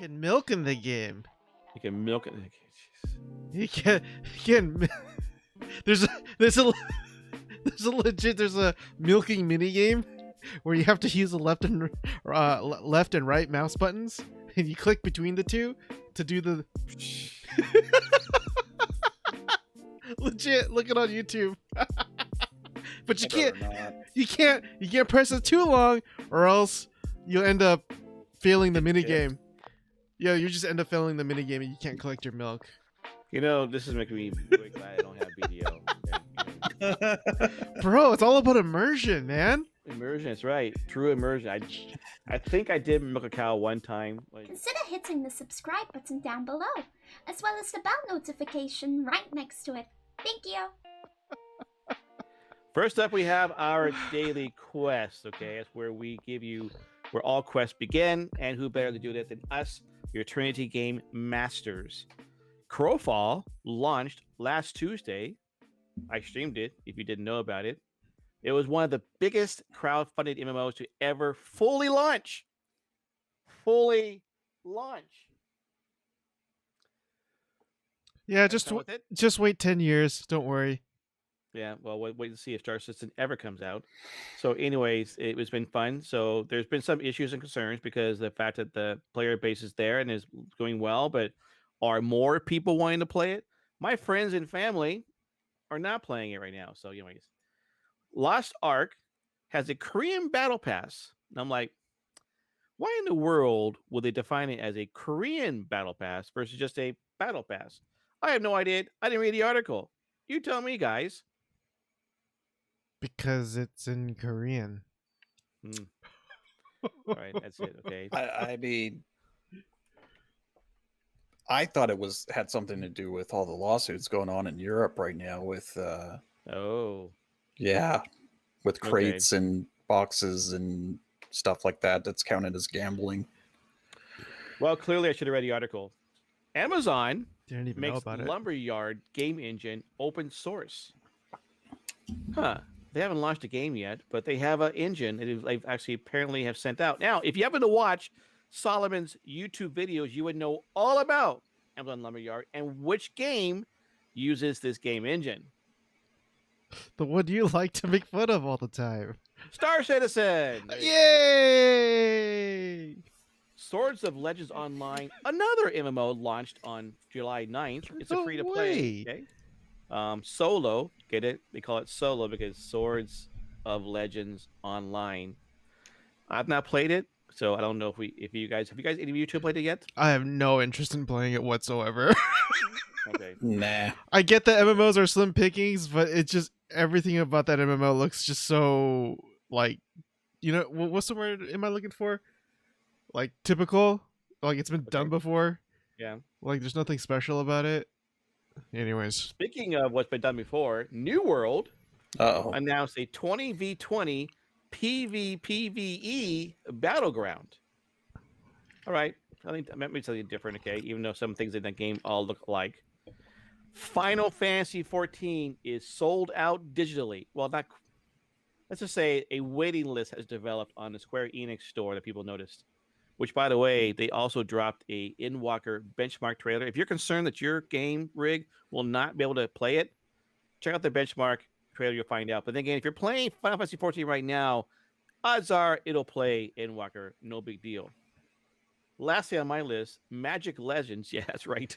can milk in the game. You can milk it. You can. There's a milking mini game where you have to use the left and right mouse buttons, and you click between the two to do the. Legit, look it on YouTube. But you can't press it too long, or else you'll end up failing the mini game. Yeah, you just end up failing the mini game, and you can't collect your milk. You know, this is making me really glad I don't have BDO. Bro, it's all about immersion, man. Immersion, that's right. True immersion. I think I did milk a cow one time. Consider hitting the subscribe button down below, as well as the bell notification right next to it. Thank you. First up, we have our daily quest. Okay, that's where we give you where all quests begin, and who better to do that than us, your Trinity game masters. Crowfall launched last Tuesday. I streamed it. If you didn't know about it, it was one of the biggest crowdfunded MMOs to ever fully launch. Fully launch. Yeah, just wait 10 years. Don't worry. Yeah, well, wait and see if Star Citizen ever comes out. So anyways, it has been fun. So there's been some issues and concerns because the fact that the player base is there and is going well, but are more people wanting to play it? My friends and family are not playing it right now. So anyways, Lost Ark has a Korean battle pass. And I'm like, why in the world would they define it as a Korean battle pass versus just a battle pass? I have no idea. I didn't read the article. You tell me, guys. Because it's in Korean. All right, that's it. Okay. I mean, I thought it had something to do with all the lawsuits going on in Europe right now with with crates and boxes and stuff like that. That's counted as gambling. Well, clearly I should have read the article. Amazon didn't even makes know about it. Lumberyard game engine open source. Huh. They haven't launched a game yet, but they have an engine that they've actually apparently have sent out. Now, if you happen to watch Solomon's YouTube videos, you would know all about Amazon Lumberyard and which game uses this game engine. The one you like to make fun of all the time. Star Citizen! Yay! Swords of Legends Online, another MMO launched on July 9th. It's a free-to-play. Okay? Solo, get it? They call it solo because Swords of Legends Online. I've not played it, so I don't know if you guys any of you two played it yet? I have no interest in playing it whatsoever. Okay. Nah. I get that MMOs are slim pickings, but it's just everything about that MMO looks just so like, you know, what's the word am I looking for? Like typical, like it's been done before. Yeah. Like there's nothing special about it. Anyways, speaking of what's been done before, New World announced a 20v20 PvPvE battleground. All right, I think that might be something different. Okay, even though some things in that game all look alike. Final Fantasy XIV is sold out digitally. Well, not. Let's just say a waiting list has developed on the Square Enix store that people noticed. Which, by the way, they also dropped a Endwalker benchmark trailer. If you're concerned that your game rig will not be able to play it, check out the benchmark trailer. You'll find out. But then again, if you're playing Final Fantasy XIV right now, odds are it'll play Endwalker. No big deal. Lastly on my list, Magic Legends. Yeah, that's right.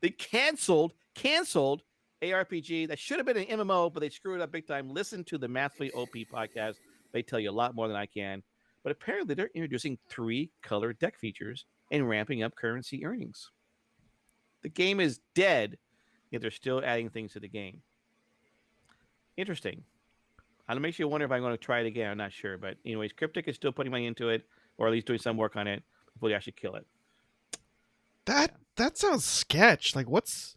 They canceled ARPG that should have been an MMO, but they screwed it up big time. Listen to the Massively OP podcast. They tell you a lot more than I can. But apparently they're introducing 3 color deck features and ramping up currency earnings. The game is dead, yet they're still adding things to the game. Interesting. It makes you wonder if I'm going to try it again. I'm not sure. But anyways, Cryptic is still putting money into it, or at least doing some work on it before they actually kill it. That sounds sketch. Like what's...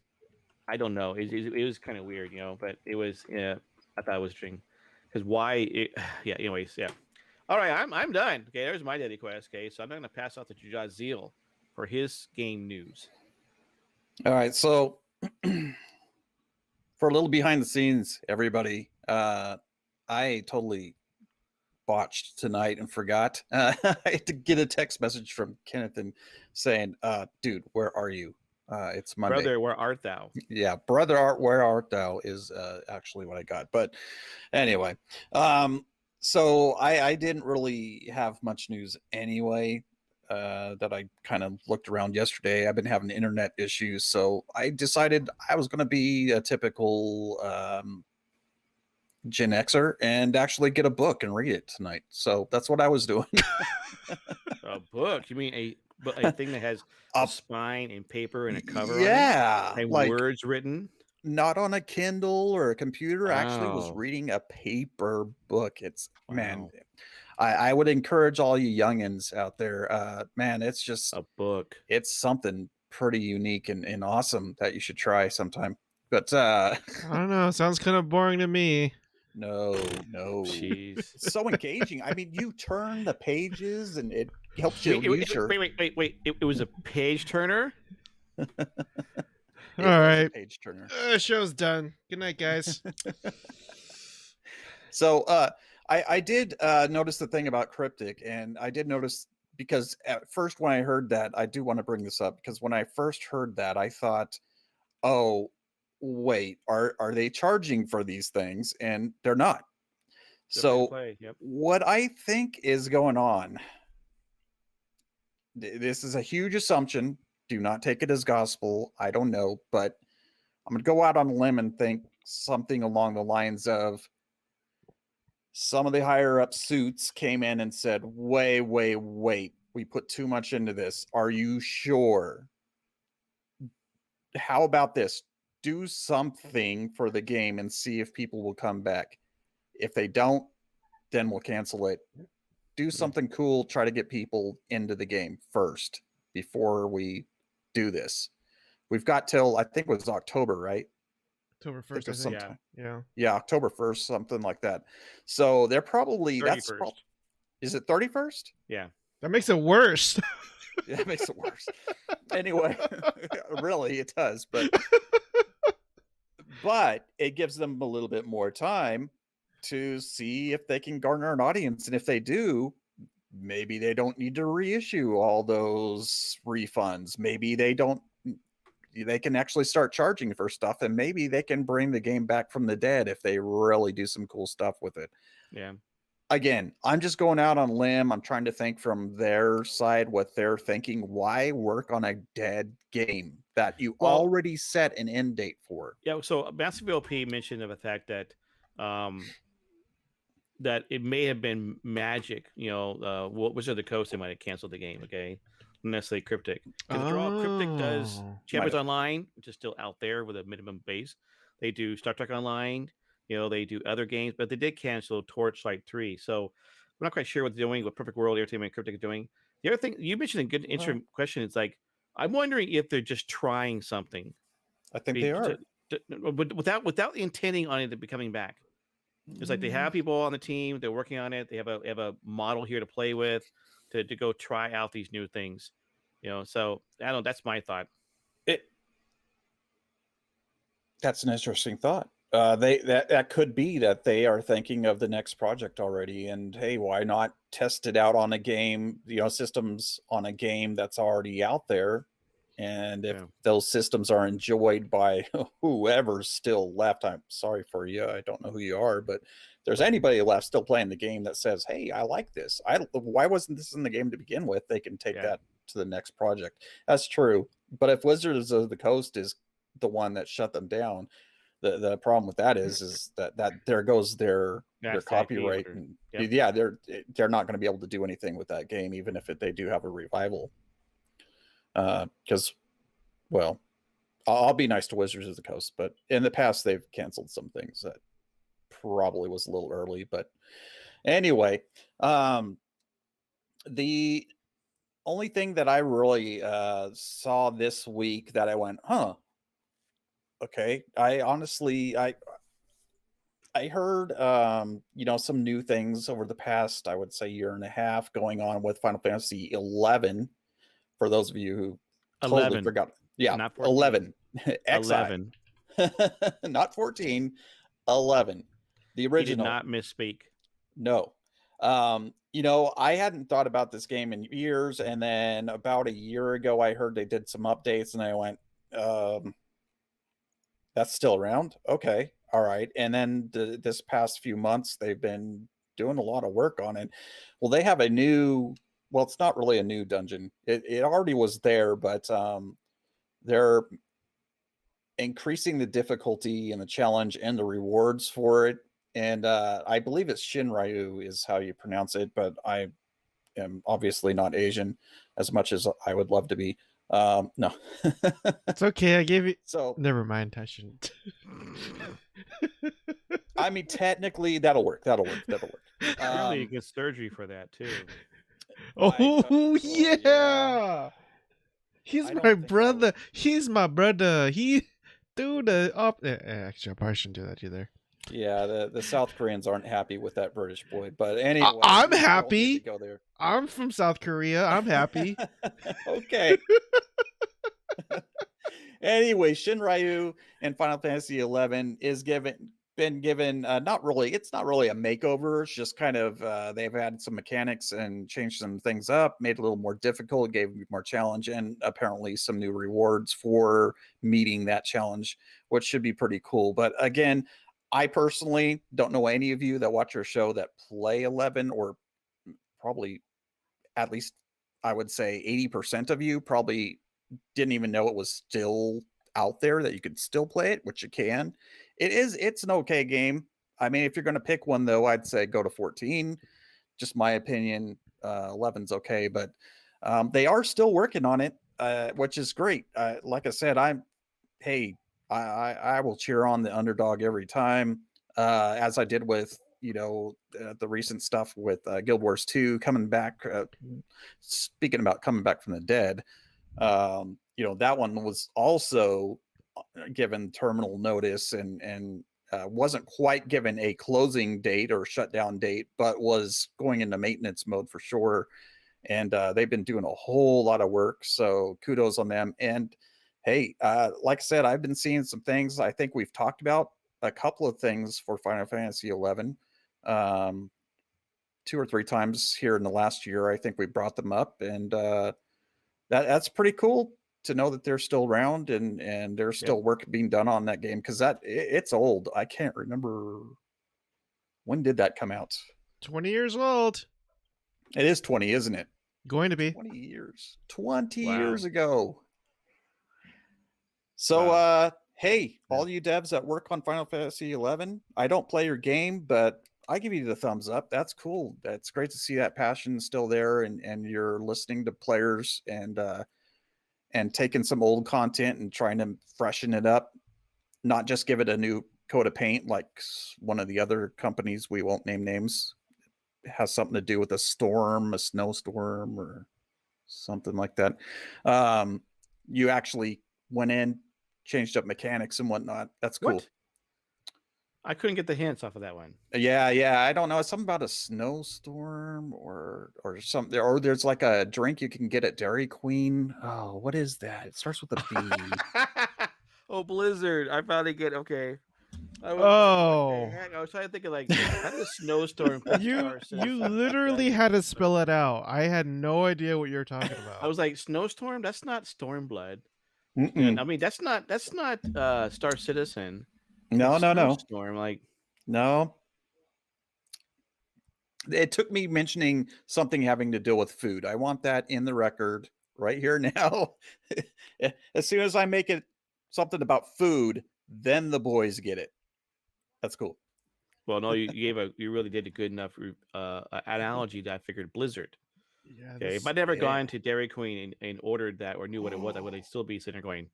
I don't know. It was kind of weird, you know, but it was, I thought it was interesting. Because why... anyways, yeah. All right, I'm done. Okay, there's my daily quest. Okay, so I'm not going to pass off to Jazeel for his game news. All right, so for a little behind the scenes, everybody, I totally botched tonight and forgot. I had to get a text message from Kenneth and saying, dude, where are you? It's Monday. Brother, where art thou? Yeah, brother art, where art thou is actually what I got. But anyway, so I didn't really have much news anyway. That I kind of looked around yesterday. I've been having internet issues, so I decided I was going to be a typical Gen Xer and actually get a book and read it tonight. So that's what I was doing. A book? You mean a thing that has a spine and paper and a cover yeah, on it? And like, words written? Not on a Kindle or a computer. I actually was Wow. reading a paper book. It's man, Wow. I would encourage all you youngins out there. Man, it's just A book. It's something pretty unique and awesome that you should try sometime. But I don't know. Sounds kind of boring to me. no. Jeez. It's so engaging. I mean, you turn the pages and it helps you Wait, use your wait. It was a page turner? All was a right. page turner. Show's done. Good night, guys. So I did notice the thing about Cryptic, and I did notice because at first when I heard that, I do want to bring this up because when I first heard that, I thought, oh, wait, are they charging for these things? And they're not. So Yep. what I think is going on, this is a huge assumption. Do not take it as gospel. I don't know, but I'm going to go out on a limb and think something along the lines of some of the higher up suits came in and said, wait, we put too much into this. Are you sure? How about this? Do something for the game and see if people will come back. If they don't, then we'll cancel it. Do something cool. Try to get people into the game first before we do this. We've got till, I think it was October, right? October 1st, I think. Yeah, October 1st, something like that. So they're probably 31st. Is it 31st? Yeah. That makes it worse. Yeah, it makes it worse. Anyway, really, it does. But it gives them a little bit more time to see if they can garner an audience. And if they do, maybe they don't need to reissue all those refunds. Maybe they can actually start charging for stuff, and maybe they can bring the game back from the dead if they really do some cool stuff with it. Yeah. Again, I'm just going out on a limb. I'm trying to think from their side what they're thinking. Why work on a dead game that you already set an end date for? Yeah. So Massive OP mentioned of the fact that that it may have been Magic. Wizard of the Coast, they might have canceled the game. Okay. Not necessarily Cryptic. Because Cryptic does Champions Online, which is still out there with a minimum base. They do Star Trek Online. They do other games, but they did cancel Torchlight 3. So we're not quite sure what they're doing, what Perfect World, Entertainment, and Cryptic are doing. The other thing, you mentioned a good interesting question. It's like, I'm wondering if they're just trying something. I think they are. Without intending on it to be coming back. It's like they have people on the team, they're working on it, they have a model here to play with, to go try out these new things. So I don't know, that's my thought. That's an interesting thought. That could be that they are thinking of the next project already, and hey, why not test it out on a game, systems on a game that's already out there, and if those systems are enjoyed by whoever's still left, I'm sorry for you, I don't know who you are, but if there's anybody left still playing the game that says, hey, I like this, why wasn't this in the game to begin with? They can take that to the next project. That's true. But if Wizards of the Coast is the one that shut them down, the problem with that is that there goes their copyright, and they're not going to be able to do anything with that game, even if they do have a revival. Because, well, I'll be nice to Wizards of the Coast, but in the past they've canceled some things that probably was a little early. But anyway, the only thing that I really saw this week that I went, okay. I honestly, I heard, some new things over the past, I would say, year and a half going on with Final Fantasy XI. For those of you who totally forgot, not 11, 11, not 14, 11. The original. He did not misspeak. No, You know, I hadn't thought about this game in years, and then about a year ago, I heard they did some updates, and I went, "That's still around? Okay, all right." And then this past few months, they've been doing a lot of work on it. Well, they have a new. Well, it's not really a new dungeon. It already was there, but they're increasing the difficulty and the challenge and the rewards for it. And I believe it's Shinryu is how you pronounce it, but I am obviously not Asian as much as I would love to be. No. It's okay. I gave you. So Never mind. I shouldn't. I mean, technically, that'll work. That'll work. That'll work. Really, you get surgery for that too. Oh yeah. He's my brother. He's my brother. He dude actually I probably shouldn't do that either. Yeah, the South Koreans aren't happy with that British boy. But anyway, I'm we don't need happy. to go there. I'm from South Korea. I'm happy. Okay. Anyway, Shinryu and Final Fantasy XI is been given it's not really a makeover. It's just kind of they've added some mechanics and changed some things up, made it a little more difficult, gave more challenge, and apparently some new rewards for meeting that challenge, which should be pretty cool. But again, I personally don't know any of you that watch our show that play 11, or probably at least I would say 80% of you probably didn't even know it was still out there, that you could still play it, which you can. It's an okay game. I mean, if you're going to pick one though, I'd say go to 14. Just my opinion. 11's okay, but they are still working on it, which is great. Like I said, I will cheer on the underdog every time, as I did with the recent stuff with Guild Wars 2 coming back. Speaking about coming back from the dead, that one was also given terminal notice and wasn't quite given a closing date or shutdown date, but was going into maintenance mode for sure. And they've been doing a whole lot of work, so kudos on them. And hey, like I said, I've been seeing some things. I think we've talked about a couple of things for Final Fantasy XI, 2 or 3 times here in the last year. I think we brought them up, and that's pretty cool to know that they're still around and there's still work being done on that game, because it's old. I can't remember, when did that come out? 20 years old. It is 20, isn't it? Going to be 20 years. 20 Wow. years ago. So Wow. Hey, all you devs that work on Final Fantasy XI, I don't play your game, but I give you the thumbs up. That's cool. That's great to see that passion still there, and you're listening to players and taking some old content and trying to freshen it up, not just give it a new coat of paint like one of the other companies, we won't name names. It has something to do with a snowstorm or something like that. You actually went in, changed up mechanics and whatnot. That's cool. What? I couldn't get the hints off of that one. Yeah. I don't know. It's something about a snowstorm or something. Or there's like a drink you can get at Dairy Queen. Oh, what is that? It starts with a B. Oh, Blizzard. I finally get okay. I was trying to think of like how did a snowstorm. you literally had to spell it out. I had no idea what you were talking about. I was like, snowstorm? That's not Stormblood. Mm-mm. I mean, that's not Star Citizen. No. Storm, like no. It took me mentioning something having to do with food. I want that in the record right here now. As soon as I make it something about food, then the boys get it. That's cool. Well, no, you really did a good enough analogy that I figured Blizzard. Yeah, Okay, if I'd never gone to Dairy Queen and ordered that or knew what it was, I would still be sitting there going,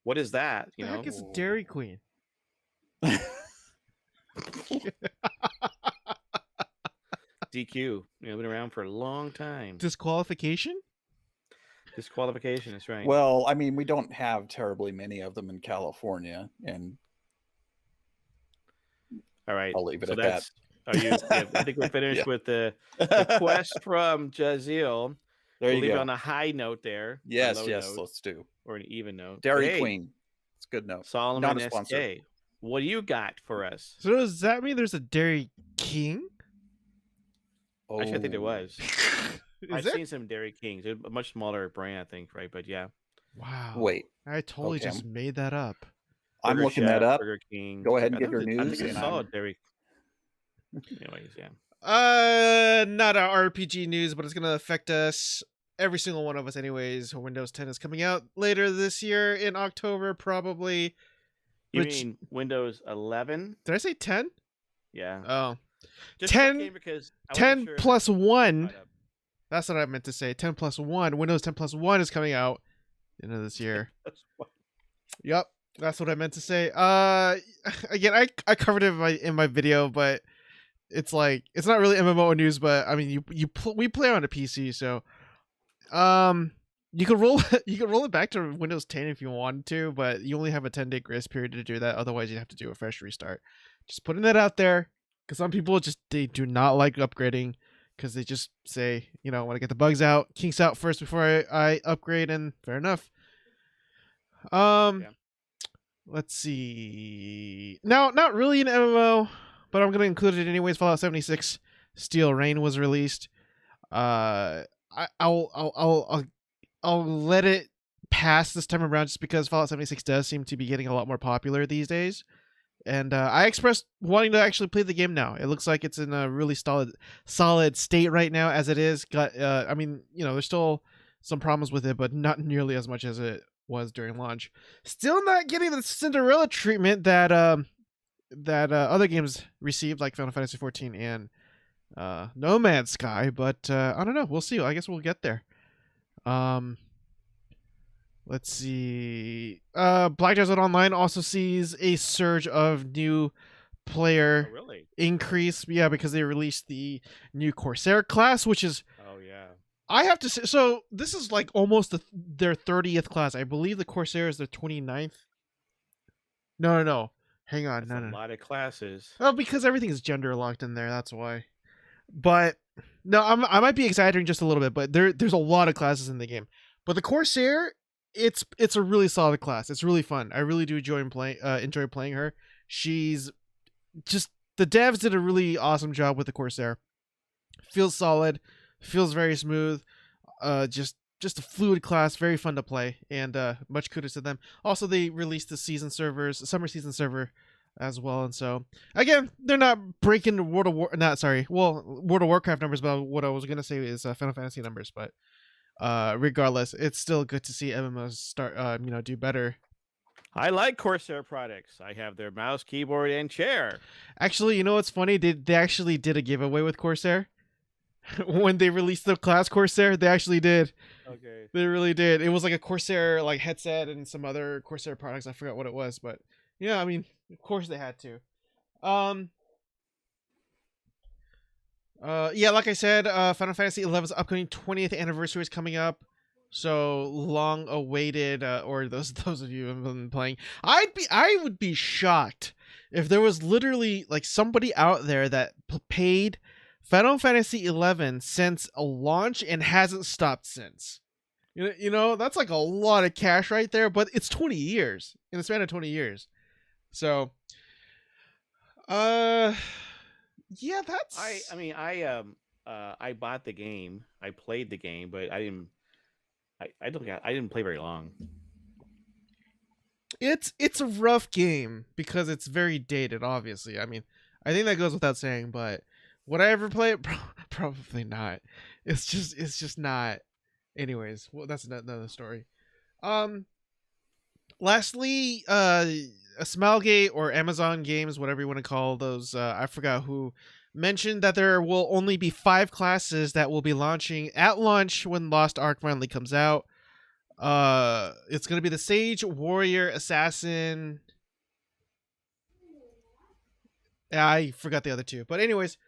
"What is that?" You know, heck is Dairy Queen. DQ, been around for a long time. Disqualification. That's right. Well, I mean, we don't have terribly many of them in California, and all right, I'll leave it at that. I think we're finished with the quest from Jaziel. There you leave go. it on a high note there. Yes, let's do. Or an even note. Dairy Queen. It's a good note. Solomon Not a sponsor. SK. What do you got for us? So does that mean there's a Dairy King? Actually, I think there was. Is I've it? seen some Dairy Kings. It's a much smaller brand, I think, right? But yeah. Wow. Wait. I totally Okay. just made that up. I'm Burger looking that Chef, up. Burger King. Go ahead and I give your think I news. think I and saw I'm- Dairy. Anyways, yeah. Not our RPG news, but it's gonna affect us. Every single one of us, anyways. Windows 10 is coming out later this year in October, probably. You Which- mean Windows 11? Did I say 10? Yeah. Oh, Just 10 checking because I 10 wasn't sure plus if 1. that- That's what I meant to say. 10 plus 1. Windows 10 plus 1 is coming out end of this year. Yep, that's what I meant to say. Again, I covered it in my video, but it's like it's not really MMO news. But I mean, we play on a PC, so you could roll it back to Windows 10 if you wanted to, but you only have a 10-day grace period to do that. Otherwise, you'd have to do a fresh restart. Just putting that out there, because some people they do not like upgrading, because they just say, I want to get the bugs out, kinks out first before I upgrade, and fair enough. Let's see. Now, not really an MMO, but I'm gonna include it anyways. Fallout 76 Steel Rain was released. I'll let it pass this time around just because Fallout 76 does seem to be getting a lot more popular these days. And I expressed wanting to actually play the game now. It looks like it's in a really solid state right now as it is. I mean, there's still some problems with it, but not nearly as much as it was during launch. Still not getting the Cinderella treatment that other games received, like Final Fantasy XIV and No Man's Sky. But I don't know. We'll see. I guess we'll get there. Let's see. Black Desert Online also sees a surge of new player Oh, really? increase. Yeah, because they released the new Corsair class, which is, Oh, yeah. I have to say, so this is like almost their 30th class. I believe the Corsair is their 29th. No. Hang on. That's No. a lot of classes. Oh, because everything is gender locked in there. That's why. But no, I might be exaggerating just a little bit, but there's a lot of classes in the game. But the Corsair, it's a really solid class. It's really fun. I really do enjoy playing her. She's just, the devs did a really awesome job with the Corsair. Feels solid, feels very smooth. Just a fluid class, very fun to play, and much kudos to them. Also, they released the summer season server as well, and so again, they're not breaking World of Warcraft numbers, but what I was gonna say is Final Fantasy numbers. But regardless, it's still good to see MMOs start do better. I like Corsair products. I have their mouse, keyboard, and chair. Actually, you know what's funny? They actually did a giveaway with Corsair. When they released the class Corsair, they actually did. Okay. They really did. It was like a Corsair headset and some other Corsair products. I forgot what it was, but yeah, I mean, of course they had to. Yeah, like I said, Final Fantasy XI's upcoming 20th anniversary is coming up. So long awaited, or those of you who have been playing, I would be shocked if there was literally like somebody out there that paid Final Fantasy XI since a launch and hasn't stopped since. That's like a lot of cash right there, but it's 20 years, in the span of 20 years. So, yeah, that's. I bought the game. I played the game, but I didn't play very long. It's a rough game because it's very dated. Obviously, I mean, I think that goes without saying, but. Would I ever play it? Probably not. It's just not. Anyways, well, that's another story. Lastly, Smilegate or Amazon Games, whatever you want to call those, I forgot who mentioned that there will only be 5 classes that will be launching at launch when Lost Ark finally comes out. It's gonna be the Sage, Warrior, Assassin. I forgot the other 2, but anyways.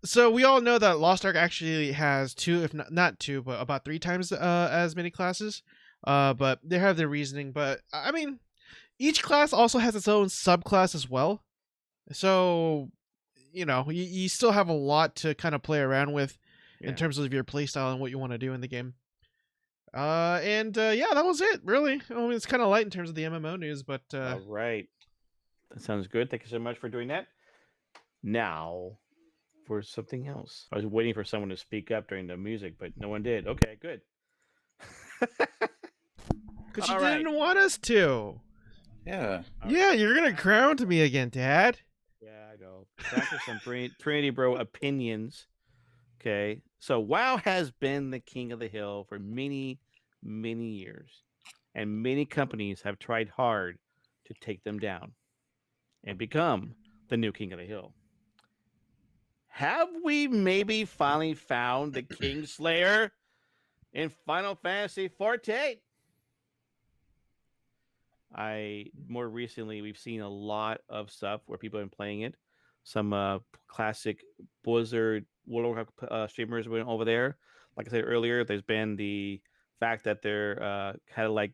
So we all know that Lost Ark actually has 2, if not 2, but about 3 times as many classes. But they have their reasoning. But I mean, each class also has its own subclass as well. So you still have a lot to kind of play around with in terms of your playstyle and what you want to do in the game. Yeah, that was it. Really, I mean, it's kind of light in terms of the MMO news, but All right, that sounds good. Thank you so much for doing that. Now, for something else. I was waiting for someone to speak up during the music, but no one did. Okay, good. Because you All right. didn't want us to. Yeah. Yeah, you're gonna crown to me again, Dad. Yeah, I know. Back to some Trinity Bro opinions. Okay, so WoW has been the king of the hill for many, many years, and many companies have tried hard to take them down and become the new king of the hill. Have we maybe finally found the Kingslayer in Final Fantasy XIV? More recently we've seen a lot of stuff where people have been playing it. Some classic Blizzard World of Warcraft streamers went over there. Like I said earlier, there's been the fact that they're kind of like,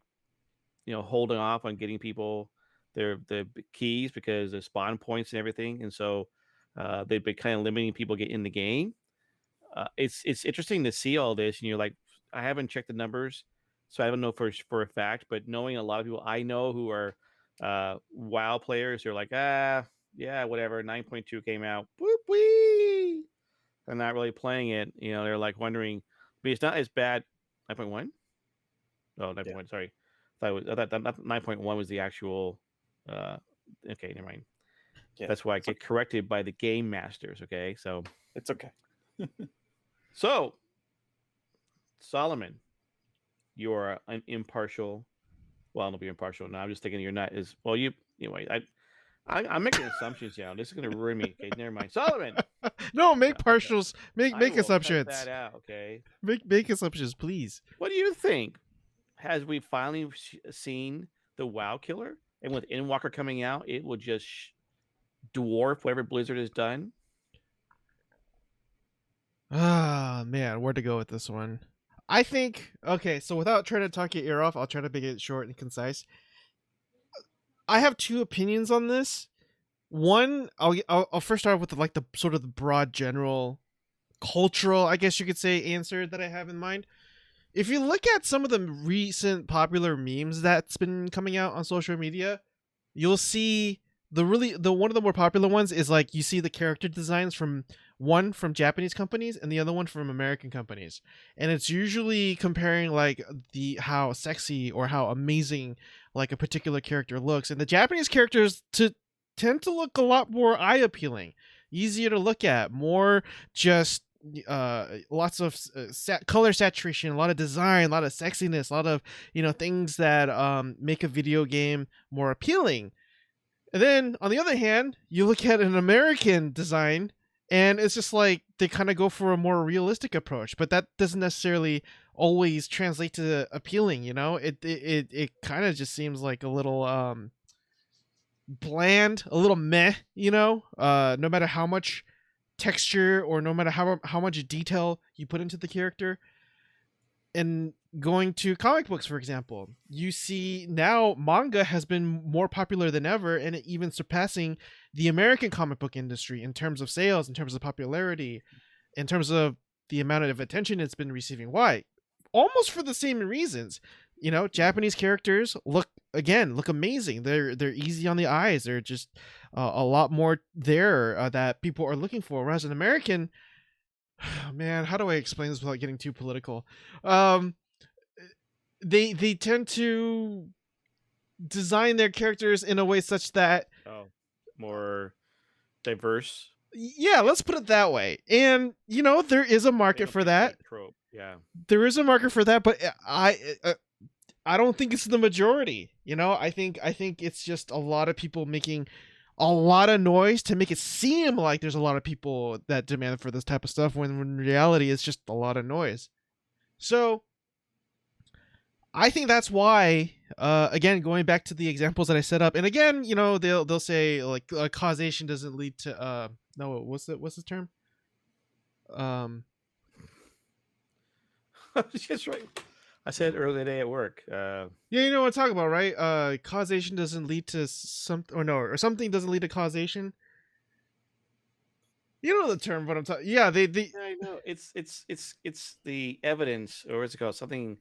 holding off on getting people the keys because of spawn points and everything, and so they've been kind of limiting people getting in the game. It's interesting to see all this, and you're like, I haven't checked the numbers, so I don't know for a fact, but knowing a lot of people I know who are WoW players, they're like, yeah, whatever. 9.2 came out, whoop wee. They're not really playing it. They're like wondering. But it's not as bad. 9.1? Oh, 9.1. Yeah. Sorry, I thought that 9.1 was the actual. Okay, never mind. Yeah, that's why I get corrected by the game masters. Okay, so it's okay. So, Solomon, you are an impartial. Well, I'll be impartial. No, I'm just thinking you're not as well. Anyway. I'm making assumptions now. This is going to ruin me. Okay, never mind. Solomon. No, make partials. Make assumptions. Cut that out, okay. Make assumptions, please. What do you think? Has we finally seen the WoW killer? And with Endwalker coming out, it will just dwarf whatever Blizzard has done? Ah, man, where to go with this one? I think, okay, so without trying to talk your ear off, I'll try to make it short and concise. I have two opinions on this. One, I'll first start with the sort of the broad general cultural, I guess you could say, answer that I have in mind. If you look at some of the recent popular memes that's been coming out on social media, you'll see the one of the more popular ones is like you see the character designs from Japanese companies and the other one from American companies, and it's usually comparing like how sexy or how amazing like a particular character looks, and the Japanese characters tend to look a lot more eye appealing, easier to look at, more just lots of color saturation, a lot of design, a lot of sexiness, a lot of things that make a video game more appealing. And then on the other hand, you look at an American design and it's just like they kind of go for a more realistic approach, but that doesn't necessarily always translate to appealing. It kind of just seems like a little bland, a little meh, no matter how much texture or no matter how much detail you put into the character. And going to comic books, for example, you see now manga has been more popular than ever, and even surpassing the American comic book industry in terms of sales, in terms of popularity, in terms of the amount of attention it's been receiving. Why? Almost for the same reasons. Japanese characters look amazing. They're easy on the eyes. They're just a lot more there that people are looking for. Whereas an American, man, how do I explain this without getting too political? They tend to design their characters in a way such that more diverse. Yeah, let's put it that way. And there is a market for that. Trope. Yeah, there is a market for that, but I don't think it's the majority. I think it's just a lot of people making a lot of noise to make it seem like there's a lot of people that demand for this type of stuff, when in reality it's just a lot of noise. So I think that's why, again, going back to the examples that I set up, and again, they'll say like causation doesn't lead to no, what's the term? That's right. I said earlier today at work. Yeah, you know what I'm talking about, right? Causation doesn't lead to or something doesn't lead to causation. You know the term, but I'm talking. Yeah, they. Yeah, I know. It's the evidence, or what's it called? Something.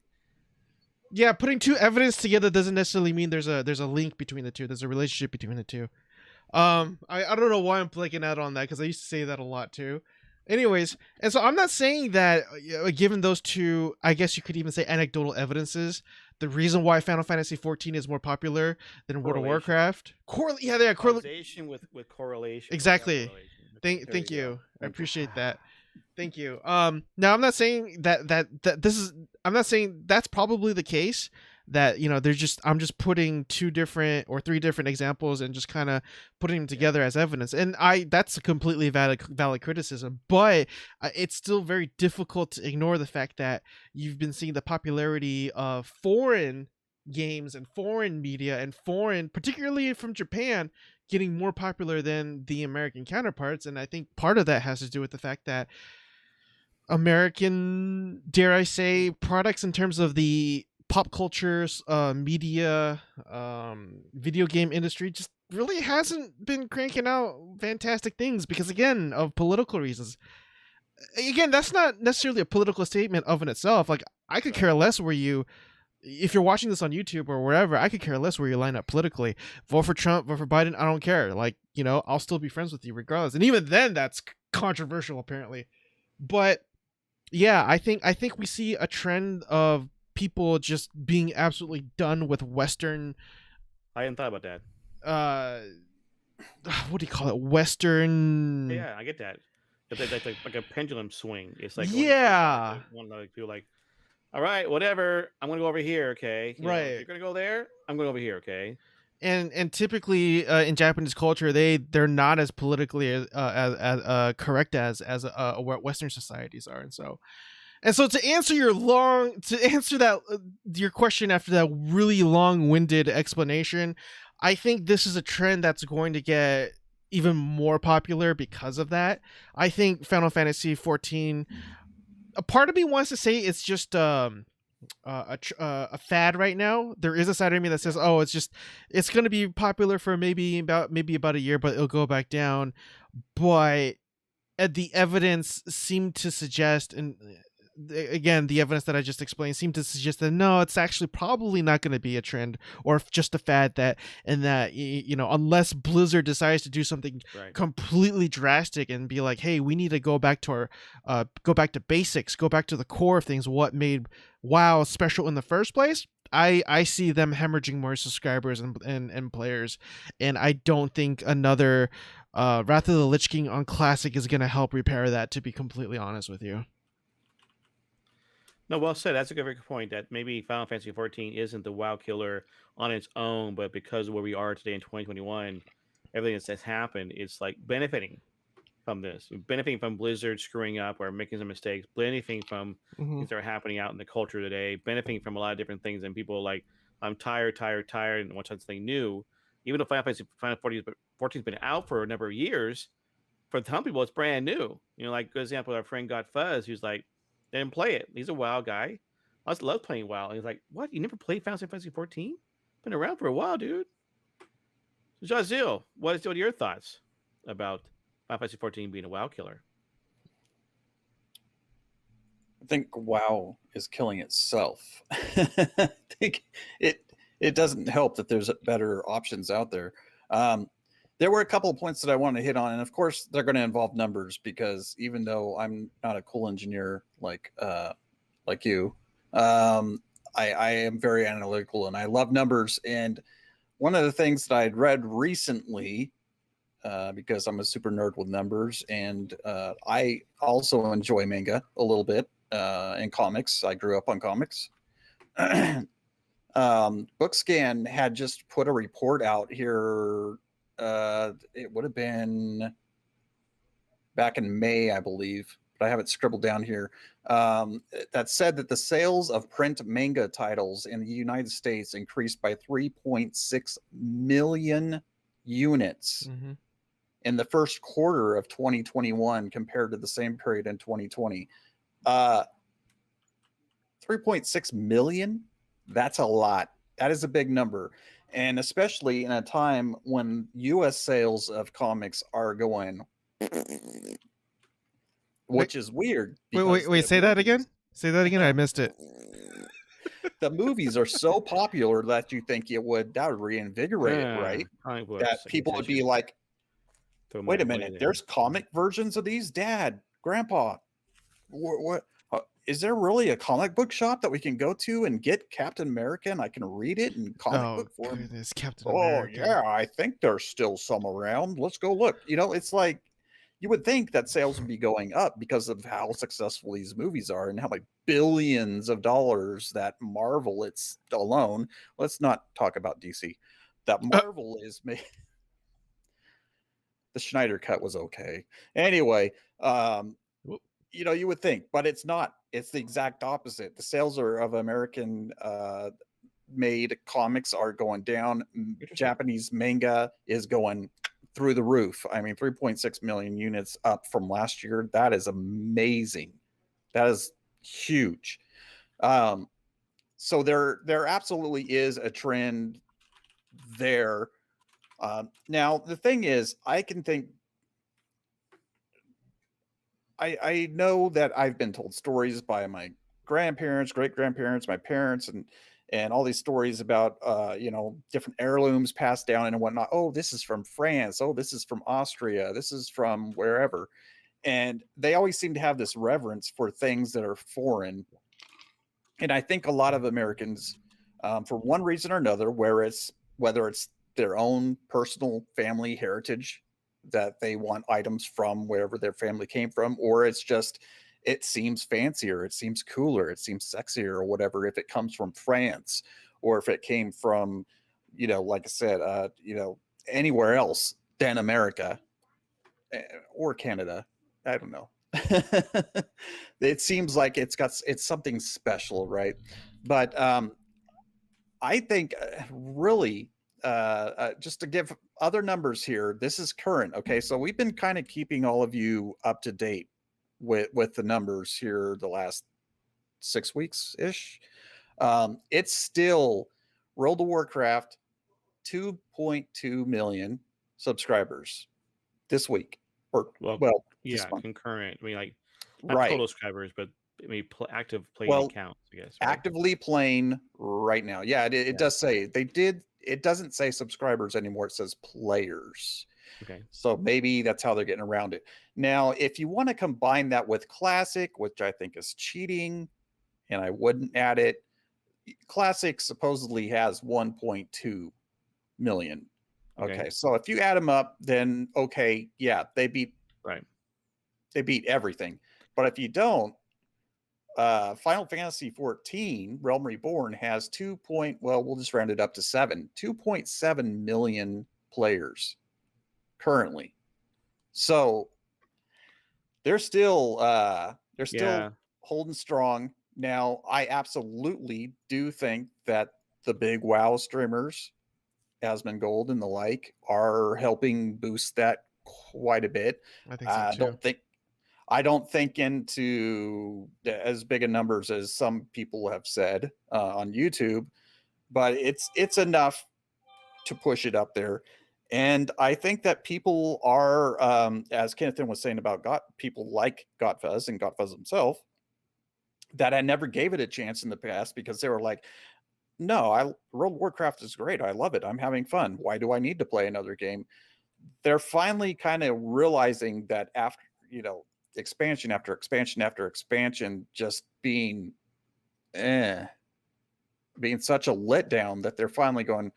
Yeah, putting two evidence together doesn't necessarily mean there's a link between the two. There's a relationship between the two. I don't know why I'm blanking out on that, because I used to say that a lot too. Anyways, and so I'm not saying that given those two, I guess you could even say anecdotal evidences, the reason why Final Fantasy XIV is more popular than World of Warcraft. Causation with correlation. Exactly. Thank you. I appreciate that. Thank you. Now I'm not saying that this is. I'm not saying that's probably the case. That I'm just putting 2 different or 3 different examples and just kind of putting them together as evidence. And that's a completely valid criticism, but it's still very difficult to ignore the fact that you've been seeing the popularity of foreign games and foreign media and particularly from Japan, getting more popular than the American counterparts. And I think part of that has to do with the fact that American, dare I say, products in terms of the pop culture, media, video game industry just really hasn't been cranking out fantastic things because, again, of political reasons. Again, that's not necessarily a political statement of in itself. Like, I could care less if you're watching this on YouTube or wherever, I could care less where you line up politically. Vote for Trump, vote for Biden, I don't care. Like, I'll still be friends with you regardless. And even then, that's controversial, apparently. But yeah, I think we see a trend of people just being absolutely done with Western. I hadn't thought about that. What do you call it? Western. Yeah, I get that. But that's like a pendulum swing. It's like one feel like, all right, whatever. I'm gonna go over here. Okay, you're gonna go there. I'm gonna go over here. Okay. And typically in Japanese culture, they're not as politically as correct as Western societies are, and so to answer your question after that really long-winded explanation, I think this is a trend that's going to get even more popular because of that. I think Final Fantasy XIV. A part of me wants to say it's just a fad right now. There is a side of me that says, "Oh, it's going to be popular for maybe about a year, but it'll go back down." But the evidence seemed to suggest, and again, the evidence that I just explained seemed to suggest that no, it's actually probably not going to be a trend or just a fad. That unless Blizzard decides to do something completely drastic and be like, hey, we need to go back to basics, go back to the core of things, what made WoW special in the first place. I see them hemorrhaging more subscribers and players, and I don't think another Wrath of the Lich King on Classic is going to help repair that, to be completely honest with you. No, well said. That's a good point. That maybe Final Fantasy XIV isn't the WoW killer on its own, but because of where we are today in 2021, everything that's happened, it's like benefiting from this, benefiting from Blizzard screwing up or making some mistakes, benefiting from things that are happening out in the culture today, benefiting from a lot of different things. And people are like, I'm tired, and want something new. Even though Final Fantasy XIV has been out for a number of years, for some people it's brand new. Like good example, our friend Got Fuzz, who's like, they didn't play it. He's a WoW guy. I just love playing WoW. And he's like, what? You never played Final Fantasy XIV? Been around for a while, dude. So Jazil, what are your thoughts about Final Fantasy XIV being a WoW killer? I think WoW is killing itself. I think it doesn't help that there's better options out there. There were a couple of points that I wanted to hit on, and of course, they're going to involve numbers because even though I'm not a cool engineer like you, I am very analytical and I love numbers. And one of the things that I'd read recently, because I'm a super nerd with numbers, and I also enjoy manga a little bit and comics. I grew up on comics. Bookscan had just put a report out here. It would have been back in May, I believe, but I have it scribbled down here. That said that the sales of print manga titles in the United States increased by 3.6 million units in the first quarter of 2021 compared to the same period in 2020. 3.6 million? That's a lot. That is a big number. And especially in a time when U.S. sales of comics are going, which is weird. Wait, say that again? Say that again? I missed it. The movies are so popular that you think that would reinvigorate it, right? That people would be like, wait a minute, there's comic versions of these? Dad, Grandpa, what is there really a comic book shop that we can go to and get Captain America and I can read it in comic book form? Goodness, Captain Oh America. yeah, I think there's still some around. Let's go look. It's like you would think that sales would be going up because of how successful these movies are and how many billions of dollars that Marvel it's alone. Let's not talk about DC. That Marvel is made. The Schneider cut was okay. Anyway, you would think, but it's not. It's the exact opposite. The sales of American made comics are going down. Japanese manga is going through the roof. I mean, 3.6 million units up from last year. That is amazing. That is huge. So there absolutely is a trend there. Now the thing is, I know that I've been told stories by my grandparents, great grandparents, my parents, and all these stories about different heirlooms passed down and whatnot. Oh, this is from France. Oh, this is from Austria. This is from wherever. And they always seem to have this reverence for things that are foreign. And I think a lot of Americans, for one reason or another, whether it's their own personal family heritage that they want items from wherever their family came from, or it's just it seems fancier, it seems cooler, it seems sexier or whatever if it comes from France, or if it came from like I said anywhere else than America or Canada. I don't know. It seems like it's something special, right? But I think really just to give other numbers here, this is current. Okay, so we've been kind of keeping all of you up to date with the numbers here the last 6 weeks ish. It's still World of Warcraft 2.2 million subscribers this week, or yeah, concurrent. I mean, like not right, total subscribers, but I mean active playing accounts, I guess. Right? Actively playing right now. Yeah, it does say they did. It doesn't say subscribers anymore. It says players. Okay. So maybe that's how they're getting around it. Now, if you want to combine that with Classic, which I think is cheating, and I wouldn't add it, Classic supposedly has 1.2 million. Okay. So if you add them up, then they beat everything. But if you don't, Final Fantasy XIV Realm Reborn has we'll just round it up to 2.7 million players currently. So they're still holding strong. Now, I absolutely do think that the big WoW streamers, Asmongold and the like, are helping boost that quite a bit. I think so too. I don't think into as big a numbers as some people have said on YouTube, but it's enough to push it up there. And I think that people are, as Kenneth was saying about people like Gotfuzz and Gotfuzz himself, that I never gave it a chance in the past because they were like, no, World of Warcraft is great. I love it. I'm having fun. Why do I need to play another game? They're finally kind of realizing that after, expansion after expansion after expansion just being such a letdown, that they're finally going,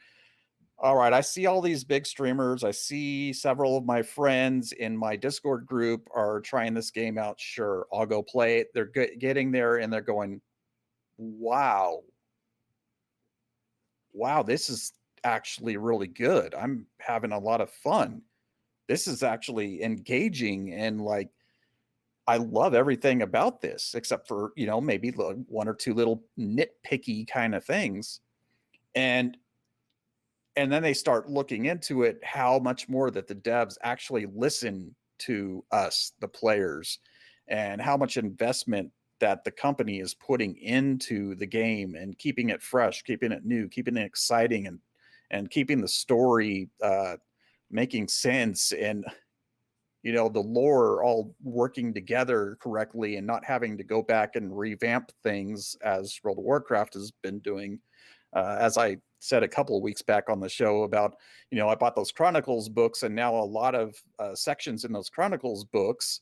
all right, I see all these big streamers. I see several of my friends in my Discord group are trying this game out. Sure, I'll go play it. They're getting there and they're going, wow, this is actually really good. I'm having a lot of fun. This is actually engaging, and like, I love everything about this, except for, maybe one or two little nitpicky kind of things. And then they start looking into it, how much more that the devs actually listen to us, the players, and how much investment that the company is putting into the game and keeping it fresh, keeping it new, keeping it exciting, and keeping the story making sense, and the lore all working together correctly, and not having to go back and revamp things as World of Warcraft has been doing. As I said a couple of weeks back on the show about, I bought those Chronicles books, and now a lot of sections in those Chronicles books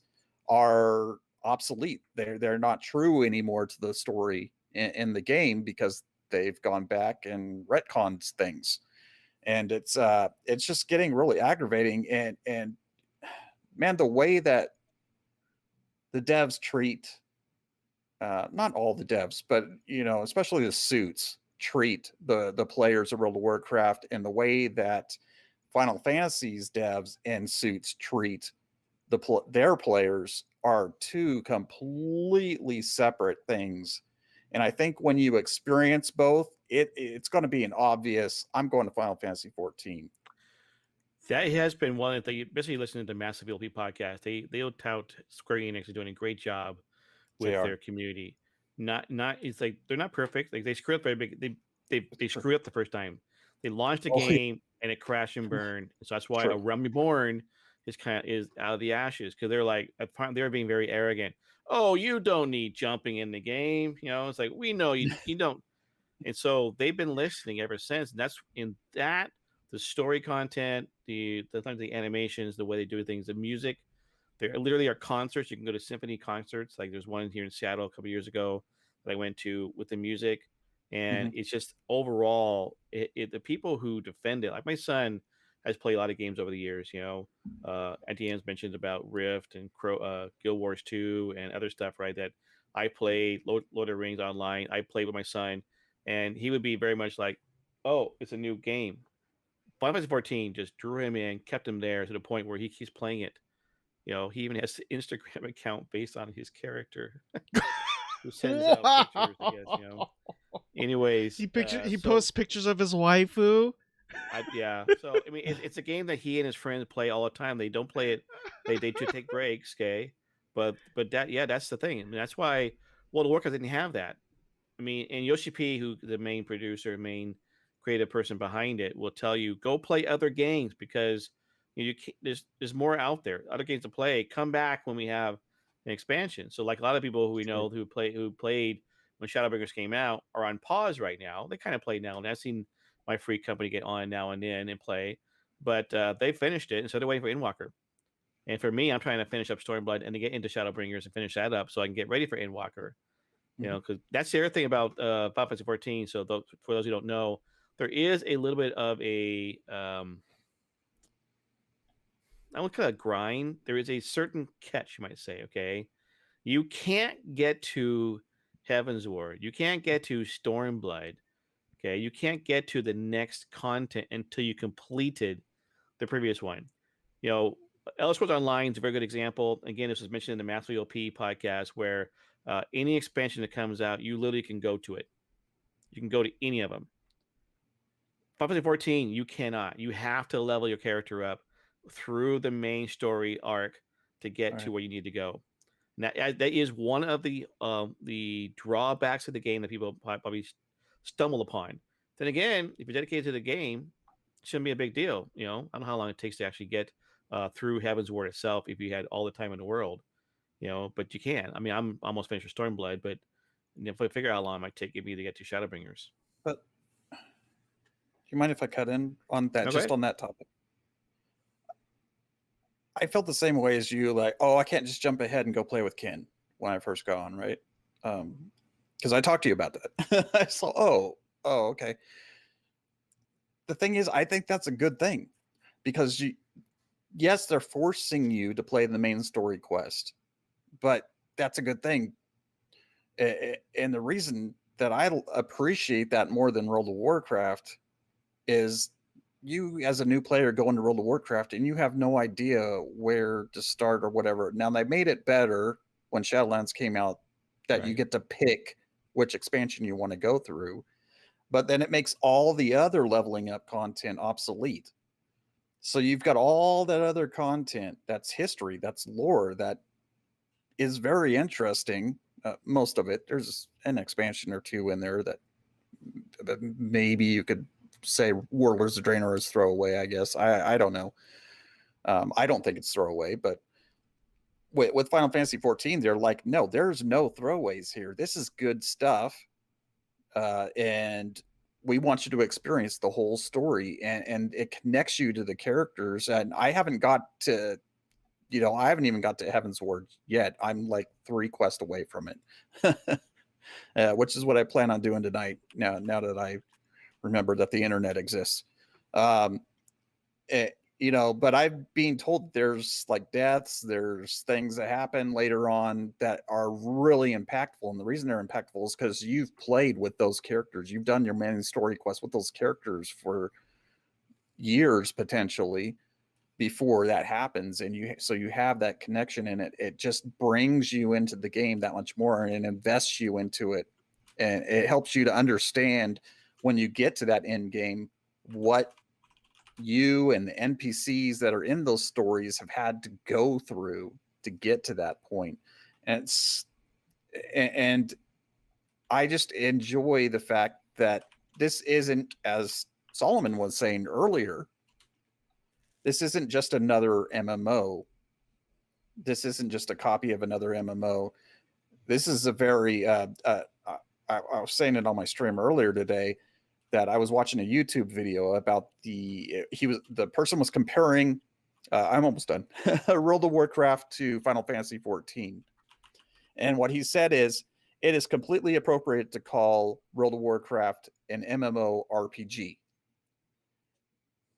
are obsolete. They're not true anymore to the story in the game because they've gone back and retconned things, and it's just getting really aggravating. And man, the way that the devs treat, not all the devs, but especially the suits treat the players of World of Warcraft, and the way that Final Fantasy's devs and suits treat their players are two completely separate things. And I think when you experience both, it's going to be an obvious, I'm going to Final Fantasy XIV. That has been one of the, basically listening to the Massive LP podcast. They'll tout Square Enix is doing a great job with their community. Not it's like they're not perfect. Like they screw up very big. They screw up the first time. They launched a game and it crashed and burned. So that's why A Realm Reborn is out of the ashes, because they're like, they're being very arrogant. Oh, you don't need jumping in the game. It's like, we know you don't. And so they've been listening ever since. And that's the story content, the animations, the way they do things, the music. There literally are concerts. You can go to symphony concerts. Like there's one here in Seattle a couple of years ago that I went to with the music. And it's just overall, the people who defend it, like my son has played a lot of games over the years. Auntie Anne's mentioned about Rift and Guild Wars 2 and other stuff, right? That I played Lord of the Rings online. I played with my son, and he would be very much like, "Oh, it's a new game." Final Fantasy 14 just drew him in, kept him there to the point where he keeps playing it. He even has an Instagram account based on his character. Who sends out pictures, I guess, Anyways, he posts pictures of his waifu. Yeah. So I mean, it's a game that he and his friends play all the time. They don't play it. They take breaks, okay? But that's the thing. I mean, that's why World of Warcraft didn't have that. I mean, and Yoshi P, who the main producer, main creative person behind it, will tell you, go play other games, because you can't, there's more out there, other games to play. Come back when we have an expansion. So like a lot of people who we know who played when Shadowbringers came out are on pause right now. They kind of play now, and I've seen my free company get on now and then and play, but they finished it, and so they're waiting for Endwalker. And for me, I'm trying to finish up Stormblood and to get into Shadowbringers and finish that up so I can get ready for Endwalker. Because that's the other thing about Final Fantasy 14. So for those who don't know, there is a little bit of a I won't call it a grind. There is a certain catch, you might say. Okay, you can't get to Heaven's Ward. You can't get to Stormblood. Okay, you can't get to the next content until you completed the previous one. Elder Scrolls Online is a very good example. Again, this was mentioned in the Master OP podcast, where any expansion that comes out, you literally can go to it. You can go to any of them. Final Fantasy 14, you cannot. You have to level your character up through the main story arc to get to where you need to go. Now, that is one of the drawbacks of the game that people probably stumble upon. Then again, if you're dedicated to the game, it shouldn't be a big deal. I don't know how long it takes to actually get through Heaven's Ward itself if you had all the time in the world. But you can. I mean, I'm almost finished with Stormblood, but if I figure out how long it might take me to get to Shadowbringers. But do you mind if I cut in on that, just on that topic? I felt the same way as you, like, I can't just jump ahead and go play with Ken when I first got on, right? Because I talked to you about that. I saw, okay. The thing is, I think that's a good thing, because yes, they're forcing you to play the main story quest, but that's a good thing. And the reason that I appreciate that more than World of Warcraft is you, as a new player, go into World of Warcraft and you have no idea where to start or whatever. Now, they made it better when Shadowlands came out that you get to pick which expansion you want to go through, but then it makes all the other leveling up content obsolete. So you've got all that other content that's history, that's lore, that is very interesting. Most of it, there's an expansion or two in there that maybe you could say Warlords of Draenor is throwaway, I guess. I don't know. I don't think it's throwaway, but with Final Fantasy XIV, they're like, no, there's no throwaways here. This is good stuff. And we want you to experience the whole story, and it connects you to the characters. And I haven't got to you know, I haven't even got to Heaven's Word yet. I'm like 3 quests away from it, which is what I plan on doing tonight. Now that I remember that the internet exists. You know, but I've been told there's like deaths, there's things that happen later on that are really impactful. And the reason they're impactful is because you've played with those characters. You've done your main story quest with those characters for years potentially before that happens. And you have that connection, and it just brings you into the game that much more and invests you into it. And it helps you to understand when you get to that end game what you and the NPCs that are in those stories have had to go through to get to that point. And I just enjoy the fact that this isn't, as Solomon was saying earlier, this isn't just another MMO. This isn't just a copy of another MMO. This is a very I was saying it on my stream earlier today, that I was watching a YouTube video about the person was comparing, I'm almost done, World of Warcraft to Final Fantasy XIV. And what he said is, it is completely appropriate to call World of Warcraft an MMORPG.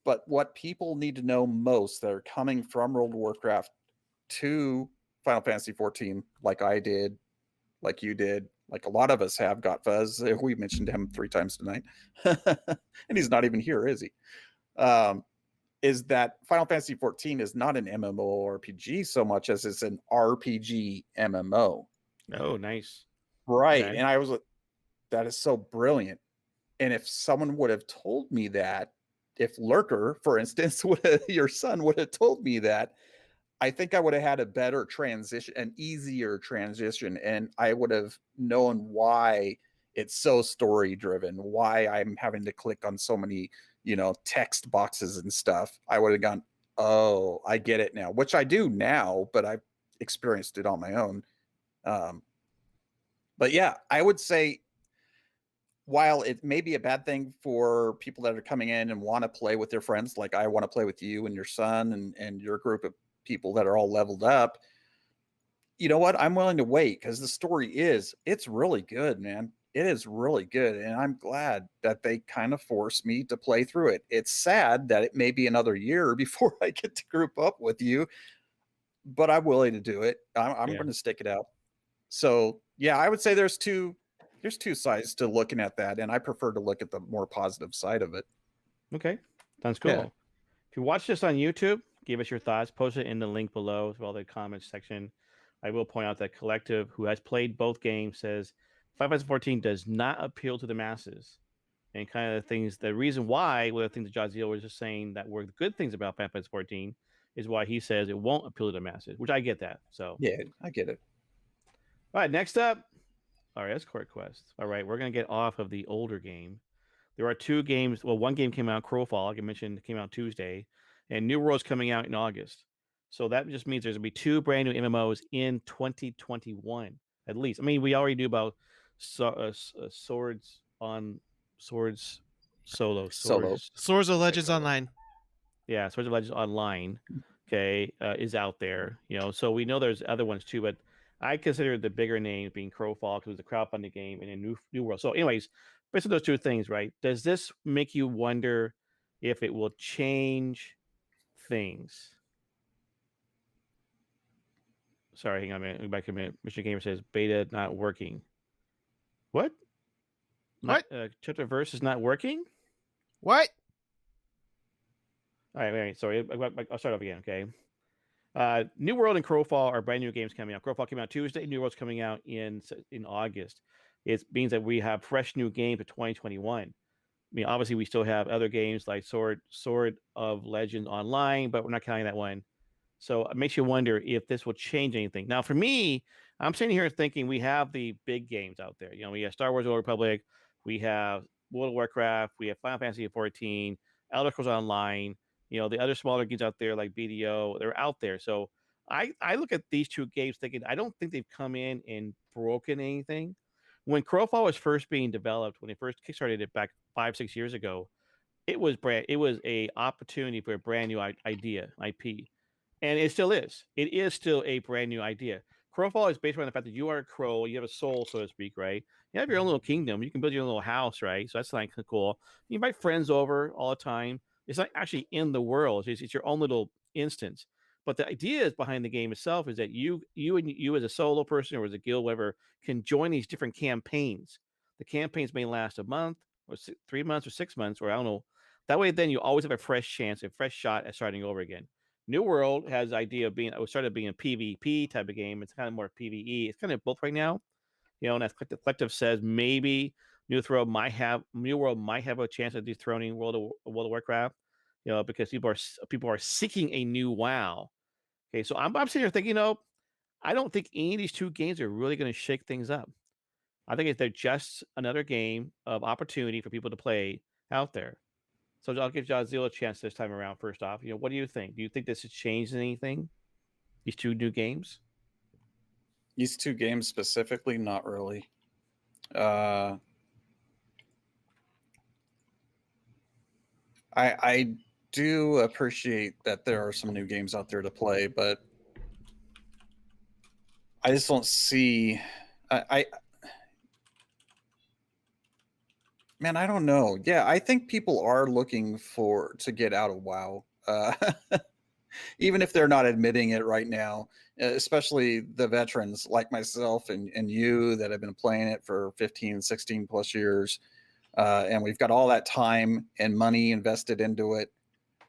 But what people need to know most that are coming from World of Warcraft to Final Fantasy XIV, like I did, like you did, like a lot of us have, got Fuzz. We mentioned him 3 times tonight. And he's not even here, is he? Is that Final Fantasy XIV is not an MMORPG so much as it's an RPG MMO. Oh, nice. Right. Okay. And I was like, that is so brilliant. And if someone would have told me that, if Lurker, for instance, your son would have told me that, I think I would have had a better transition, an easier transition, and I would have known why it's so story driven, why I'm having to click on so many, you know, text boxes and stuff. I would have gone, oh, I get it now, which I do now, but I've experienced it on my own. But yeah, I would say, while it may be a bad thing for people that are coming in and want to play with their friends, like I want to play with you and your son and your group of people that are all leveled up, you know what? I'm willing to wait, because the story it's really good, man. It is really good. And I'm glad that they kind of forced me to play through it. It's sad that it may be another year before I get to group up with you, but I'm willing to do it. I'm going to stick it out. So yeah, I would say there's two sides to looking at that, and I prefer to look at the more positive side of it. Okay, sounds cool. Yeah. If you watch this on YouTube, give us your thoughts. Post it in the link below as well, the comments section. I will point out that Collective, who has played both games, says Final Fantasy XIV does not appeal to the masses. And kind of the things, the reason why, one of the things that Jaziel was just saying that were the good things about Final Fantasy XIV is why he says it won't appeal to the masses, which I get that. So yeah, I get it. All right, next up, our Escort Quest. All right, we're going to get off of the older game. There are 2 games. Well, one game came out, Crowfall, like I mentioned, came out Tuesday, and New World's coming out in August. So that just means there's going to be 2 brand new MMOs in 2021, at least. I mean, we already knew about Swords of Legends Online. Yeah, Swords of Legends Online, okay, is out there. You know, so we know there's other ones too, but I consider the bigger names being Crowfall, because it's a crowdfunding game, and a New World. So, anyways, based on those 2 things, right? Does this make you wonder if it will change things? Sorry, hang on a minute. Back a minute. Mr. Gamer says beta not working. What? What? Chapter verse is not working? What? All right, wait. Sorry, I'll start off again. Okay. New World and Crowfall are brand new games coming out. Crowfall came out Tuesday. New World's coming out in August. It means that we have fresh new games for 2021. I mean, obviously, we still have other games like Sword of Legends Online, but we're not counting that one. So it makes you wonder if this will change anything. Now, for me, I'm sitting here thinking we have the big games out there. You know, we have Star Wars: Old Republic, we have World of Warcraft, we have Final Fantasy XIV, Elder Scrolls Online. You know, the other smaller games out there like BDO, they're out there. So I look at these 2 games thinking, I don't think they've come in and broken anything. When Crowfall was first being developed, when they first kickstarted it back 5-6 years ago, it was a opportunity for a brand new idea, IP. And it still is. It is still a brand new idea. Crowfall is based on the fact that you are a crow, you have a soul, so to speak, right? You have your own little kingdom. You can build your own little house, right? So that's like cool. You invite friends over all the time. It's not actually in the world. It's your own little instance. But the idea is behind the game itself is that you as a solo person or as a guild, whatever, can join these different campaigns. The campaigns may last a month or 3 months or 6 months, or I don't know. That way, then you always have a fresh chance, a fresh shot at starting over again. New World has the idea of being, it started being a PvP type of game. It's kind of more PvE. It's kind of both right now. And as Collective says, maybe New World might have a chance of dethroning World of Warcraft. Because people are seeking a new WoW. Okay, so I'm sitting here thinking, I don't think any of these two games are really going to shake things up. I think they're just another game of opportunity for people to play out there. So I'll give Jazil a chance this time around. First off, what do you think? Do you think this has changed anything? These two new games? These two games specifically, not really. I do appreciate that there are some new games out there to play, but I just don't see. Man, I don't know. Yeah, I think people are looking to get out of WoW, even if they're not admitting it right now. Especially the veterans like myself and you that have been playing it for 15, 16 plus years, and we've got all that time and money invested into it.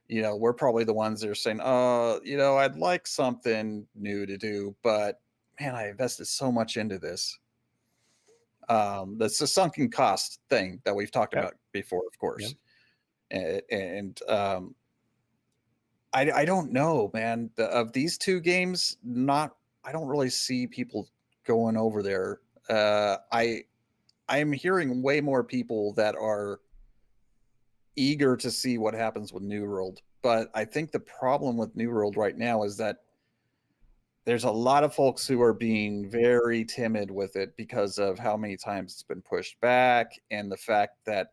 We're probably the ones that are saying, I'd like something new to do, but man, I invested so much into this. That's a sunken cost thing that we've talked about before, of course. And I don't know, man. Of these two games, I don't really see people going over there. I'm hearing way more people that are eager to see what happens with New World. But I think the problem with New World right now is that there's a lot of folks who are being very timid with it because of how many times it's been pushed back and the fact that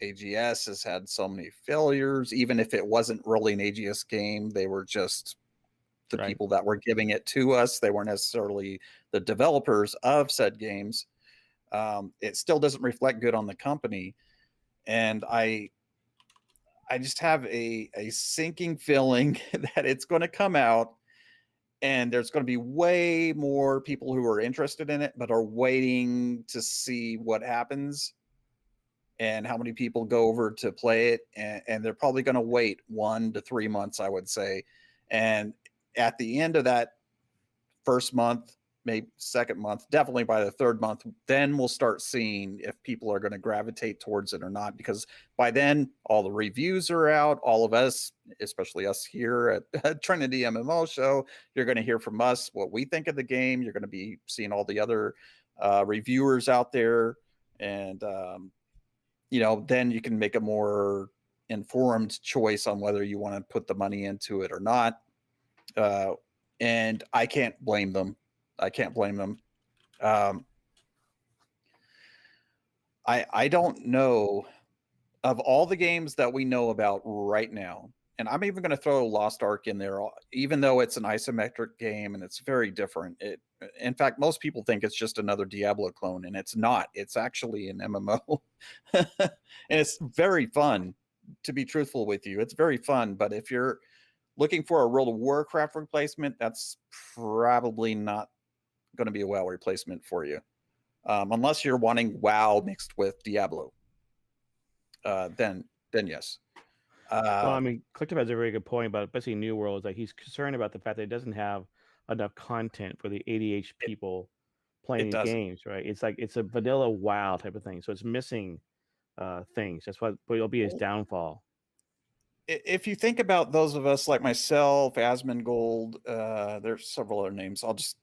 AGS has had so many failures. Even if it wasn't really an AGS game, they were just the people that were giving it to us. They weren't necessarily the developers of said games. It still doesn't reflect good on the company. And I just have a sinking feeling that it's going to come out and there's going to be way more people who are interested in it, but are waiting to see what happens and how many people go over to play it. And they're probably going to wait 1 to 3 months, I would say. And at the end of that first month, maybe second month, definitely by the third month, then we'll start seeing if people are going to gravitate towards it or not. Because by then, all the reviews are out. All of us, especially us here at Trinity MMO Show, you're going to hear from us what we think of the game. You're going to be seeing all the other reviewers out there. And, then you can make a more informed choice on whether you want to put the money into it or not. And I can't blame them. I don't know, of all the games that we know about right now, and I'm even going to throw Lost Ark in there, even though it's an isometric game and it's very different. In fact, most people think it's just another Diablo clone, and it's not. It's actually an MMO. And it's very fun, to be truthful with you. It's very fun, but if you're looking for a World of Warcraft replacement, that's probably not going to be a WoW replacement for you, unless you're wanting WoW mixed with Diablo. Then yes. Well, I mean, Collective has a very good point about basically New World. Is like he's concerned about the fact that it doesn't have enough content for the ADH people playing games, right? It's like it's a vanilla WoW type of thing, so it's missing things. That's what it'll be his downfall. If you think about those of us like myself, Asmongold, there's several other names. I'll just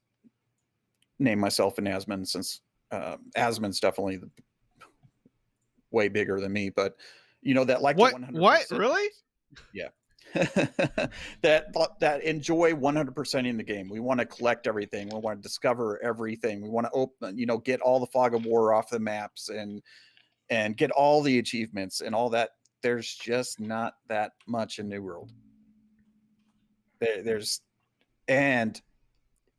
name myself an Asmon, since Asmon's definitely way bigger than me, but that like what 100%, really? Yeah. that enjoy 100% in the game. We want to collect everything. We want to discover everything. We want to open, get all the fog of war off the maps and get all the achievements and all that. There's just not that much in New World. There's and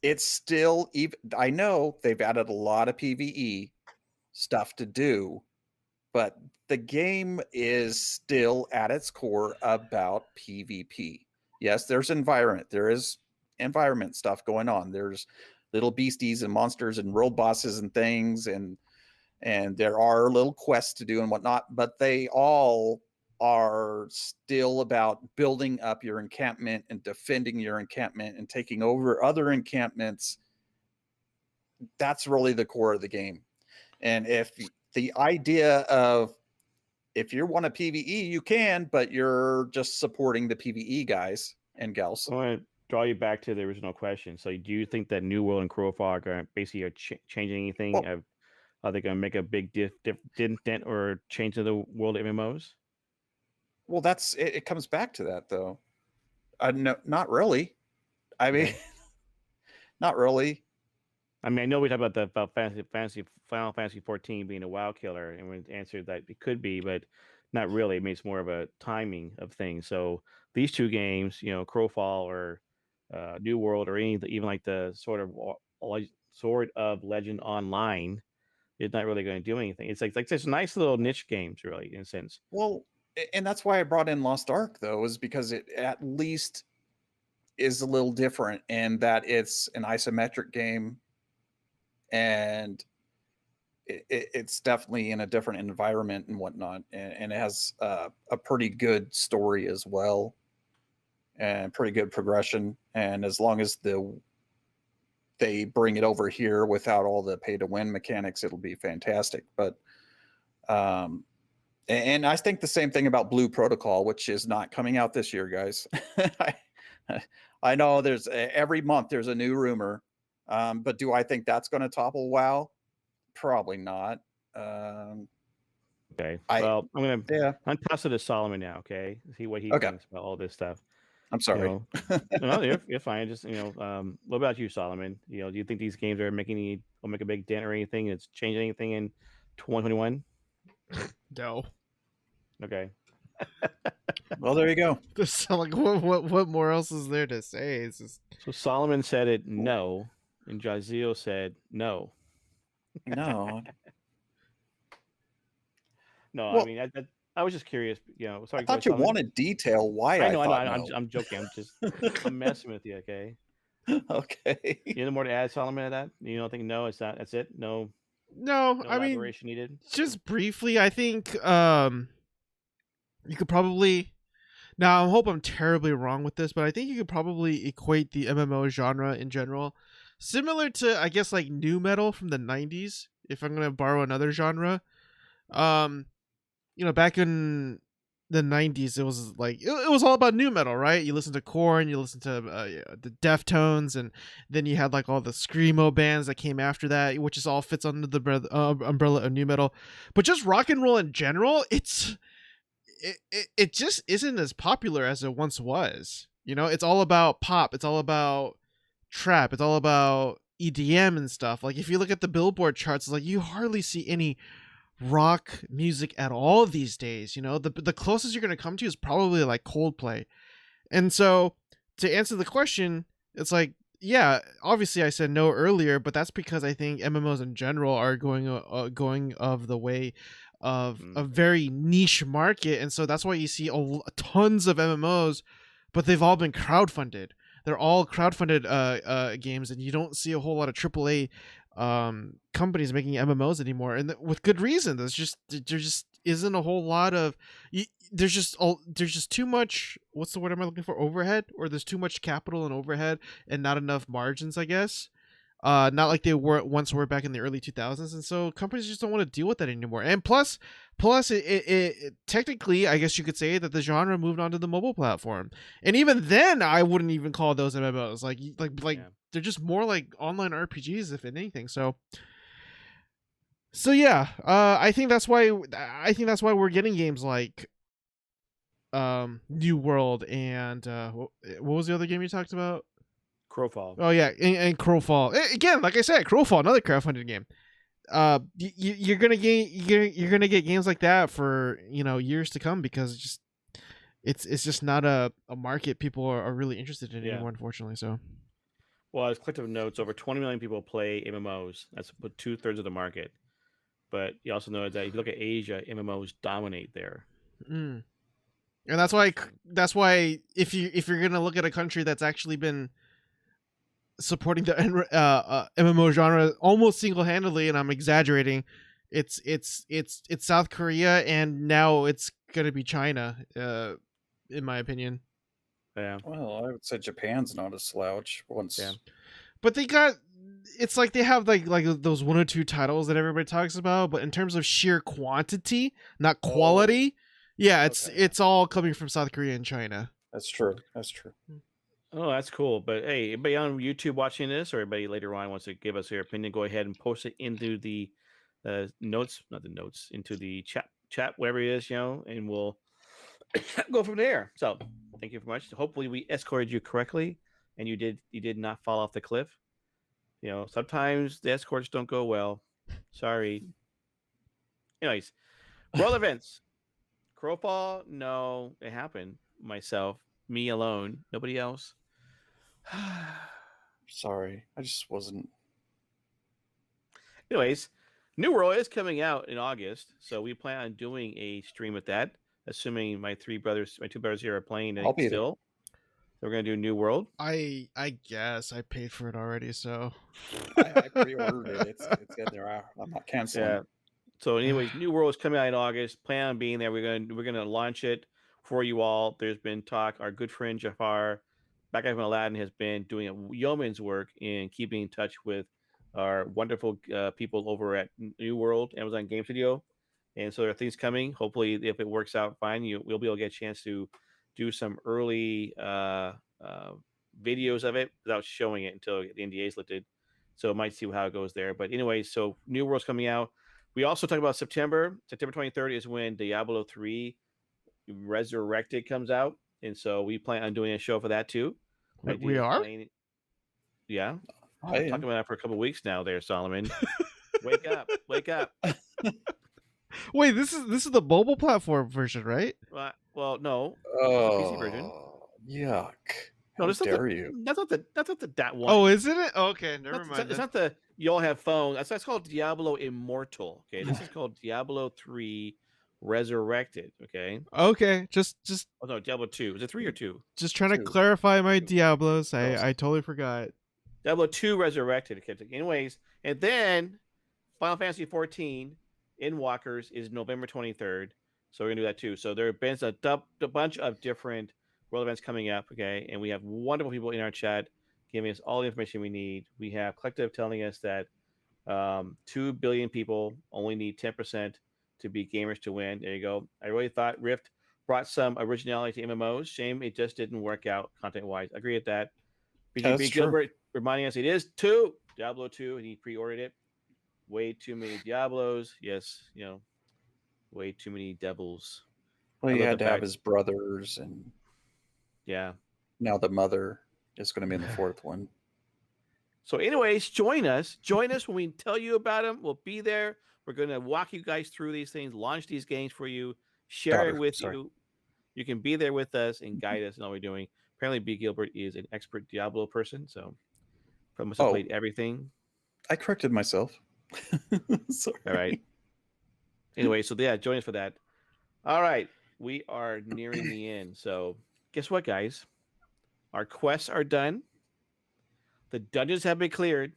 it's still even. I know they've added a lot of PvE stuff to do, but the game is still at its core about PvP. Yes, there's environment. There is environment stuff going on. There's little beasties and monsters and world bosses and things, and there are little quests to do and whatnot, but they all are still about building up your encampment and defending your encampment and taking over other encampments. That's really the core of the game. And if the idea of, if you want a PvE, you can, but you're just supporting the PvE guys and gals. I want to draw you back to the original question. So, do you think that New World and Crowfall are going to basically changing anything? Well, are they going to make a big dent or change to the world of MMOs? Well, that's it. It comes back to that, though. No, not really. I mean, not really. I mean, I know we talked about Final Fantasy XIV being a WoW killer, and we answered that it could be, but not really. I mean, it's more of a timing of things. So these two games, Crowfall or New World, or even like the Sword of Legend Online, is not really going to do anything. It's like just nice little niche games, really, in a sense. Well, and that's why I brought in Lost Ark, though, is because it at least is a little different in that it's an isometric game, and it's definitely in a different environment and whatnot, and it has a pretty good story as well, and pretty good progression. And as long as they bring it over here without all the pay to win mechanics, it'll be fantastic. But and I think the same thing about Blue Protocol, which is not coming out this year, guys. I know there's every month there's a new rumor, but do I think that's going to topple WoW? Probably not. Okay. Well, I'm toss it to Solomon now. Okay, see what he thinks about all this stuff. I'm sorry. No, you're fine. Just what about you, Solomon? Do you think these games will make a big dent or anything? It's changed anything in 2021? No. Okay. Well, there you go. So, like, what more else is there to say? It's just... So Solomon said it no, and Jaziel said no. No. No, well, I mean, I was just curious. Sorry. I thought you wanted detail. Why? I know. No. I'm joking. I'm messing with you. Okay. Okay. You know more to add, Solomon, to that? You don't think no? It's not. That's it. No. No, I mean, elaboration needed. Just briefly, I think you could probably. Now, I hope I'm terribly wrong with this, but I think you could probably equate the MMO genre in general, similar to, I guess, like nu metal from the 90s, if I'm gonna borrow another genre. Back in the 90s, it was like it was all about nu metal, right? You listen to Korn, you listen to the Deftones, and then you had like all the screamo bands that came after that, which is all fits under the umbrella of nu metal. But just rock and roll in general, it just isn't as popular as it once was. It's all about pop, it's all about trap, it's all about EDM and stuff. Like, if you look at the Billboard charts, it's like you hardly see any rock music at all these days. The closest you're going to come to is probably like Coldplay. And so, to answer the question, it's like, yeah, obviously I said no earlier, but that's because I think MMOs in general are going of the way of a very niche market, and so that's why you see tons of MMOs, but they've all been crowdfunded. They're all crowdfunded games, and you don't see a whole lot of AAA companies making MMOs anymore, and with good reason. There just isn't a whole lot of there's just too much, what's the word am I looking for, overhead, or there's too much capital and overhead and not enough margins, I guess. Not like they once were back in the early 2000s, and so companies just don't want to deal with that anymore. And plus it technically, I guess you could say that the genre moved onto the mobile platform, and even then I wouldn't even call those MMOs. Like they're just more like online RPGs, if anything. So yeah, I think that's why we're getting games like New World and what was the other game you talked about? Crowfall. Oh yeah, and Crowfall. Again, like I said, Crowfall, another crowdfunded game. You're gonna get games like that for years to come, because it's just not a market people are really interested in Yeah. anymore, unfortunately. So Well, as collective notes, over 20 million people play MMOs. That's about 2/3 of the market. But you also know that if you look at Asia, MMOs dominate there. and that's why if you're gonna look at a country that's actually been supporting the MMO genre almost single-handedly, and I'm exaggerating, it's South Korea, and now it's gonna be China, in my opinion. Yeah. Well, I would say Japan's not a slouch. Once, Yeah. But it's like they have like those 1 or 2 titles that everybody talks about, but in terms of sheer quantity, not quality, it's all coming from South Korea and China. That's true. That's true. Oh, that's cool. But hey, anybody on YouTube watching this, or anybody later on wants to give us their opinion, go ahead and post it into the notes, not the notes, into the chat, whatever it is, and we'll go from there. So thank you very much. Hopefully we escorted you correctly and you did not fall off the cliff. Sometimes the escorts don't go well. Sorry. Anyways, world events. Crowfall, no, it happened. Myself, me alone, nobody else. Sorry, I just wasn't. Anyways, New World is coming out in August, so we plan on doing a stream with that, assuming my two brothers here are playing it still. So we're gonna do New World. I guess I paid for it already, so I pre-ordered it. It's in there. I'm not canceling. Yeah. So, anyways, New World is coming out in August. Plan on being there. We're gonna launch it for you all. There's been talk. Our good friend Jafar, back from Aladdin, has been doing a yeoman's work in keeping in touch with our wonderful people over at New World, Amazon Game Studio. And so there are things coming. Hopefully, if it works out fine, we'll be able to get a chance to do some early videos of it without showing it until the NDA is lifted. So might see how it goes there. But anyway, so New World's coming out. We also talked about September 23rd is when Diablo 3 Resurrected comes out. And so we plan on doing a show for that too. We are? Yeah. I've been talking about that for a couple of weeks now there, Solomon. Wake up. Wait, this is the mobile platform version, right? Well, no. Oh, PC version. Yuck. No, How dare you? That's not that one. Oh, isn't it? Okay, never mind. It's not the you all have phones. That's called Diablo Immortal. Okay, this is called Diablo 3 Resurrected. Okay. Okay, just. Oh no, Diablo 2. Is it 3 or 2? Just trying to clarify my Diablos. I totally forgot. Diablo 2 Resurrected. Okay. Anyways, and then Final Fantasy XIV in Walkers is November 23rd. So we're gonna do that too. So there have been a bunch of different world events coming up. Okay, and we have wonderful people in our chat giving us all the information we need. We have Collective telling us that 2 billion people only need 10% to be gamers to win. There you go. I really thought Rift brought some originality to MMOs. Shame it just didn't work out content-wise. I agree with that. BGB Gilbert reminding us it is 2. Diablo 2, and he pre-ordered it. Way too many Diablos. Yes, way too many devils. Well, he had to have his brothers, and yeah. Now the mother is going to be in the 4th one. So anyways, join us when we tell you about them. We'll be there. We're going to walk you guys through these things, launch these games for you, share it with you. You can be there with us and guide us in all we're doing. Apparently, B. Gilbert is an expert Diablo person, so probably must have played everything. I corrected myself. Sorry. All right. Anyway, so yeah, join us for that. All right. We are nearing the end. So guess what, guys? Our quests are done. The dungeons have been cleared.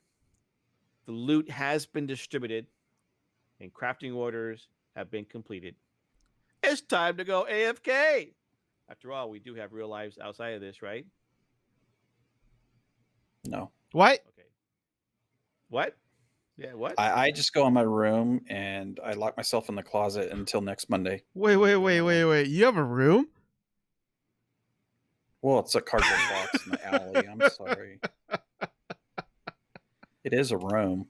The loot has been distributed. And crafting orders have been completed. It's time to go AFK. After all, we do have real lives outside of this, right? No. What? Okay. What? Yeah, what? I just go in my room and I lock myself in the closet until next Monday. Wait. You have a room? Well, it's a cardboard box in the alley. I'm sorry. It is a room.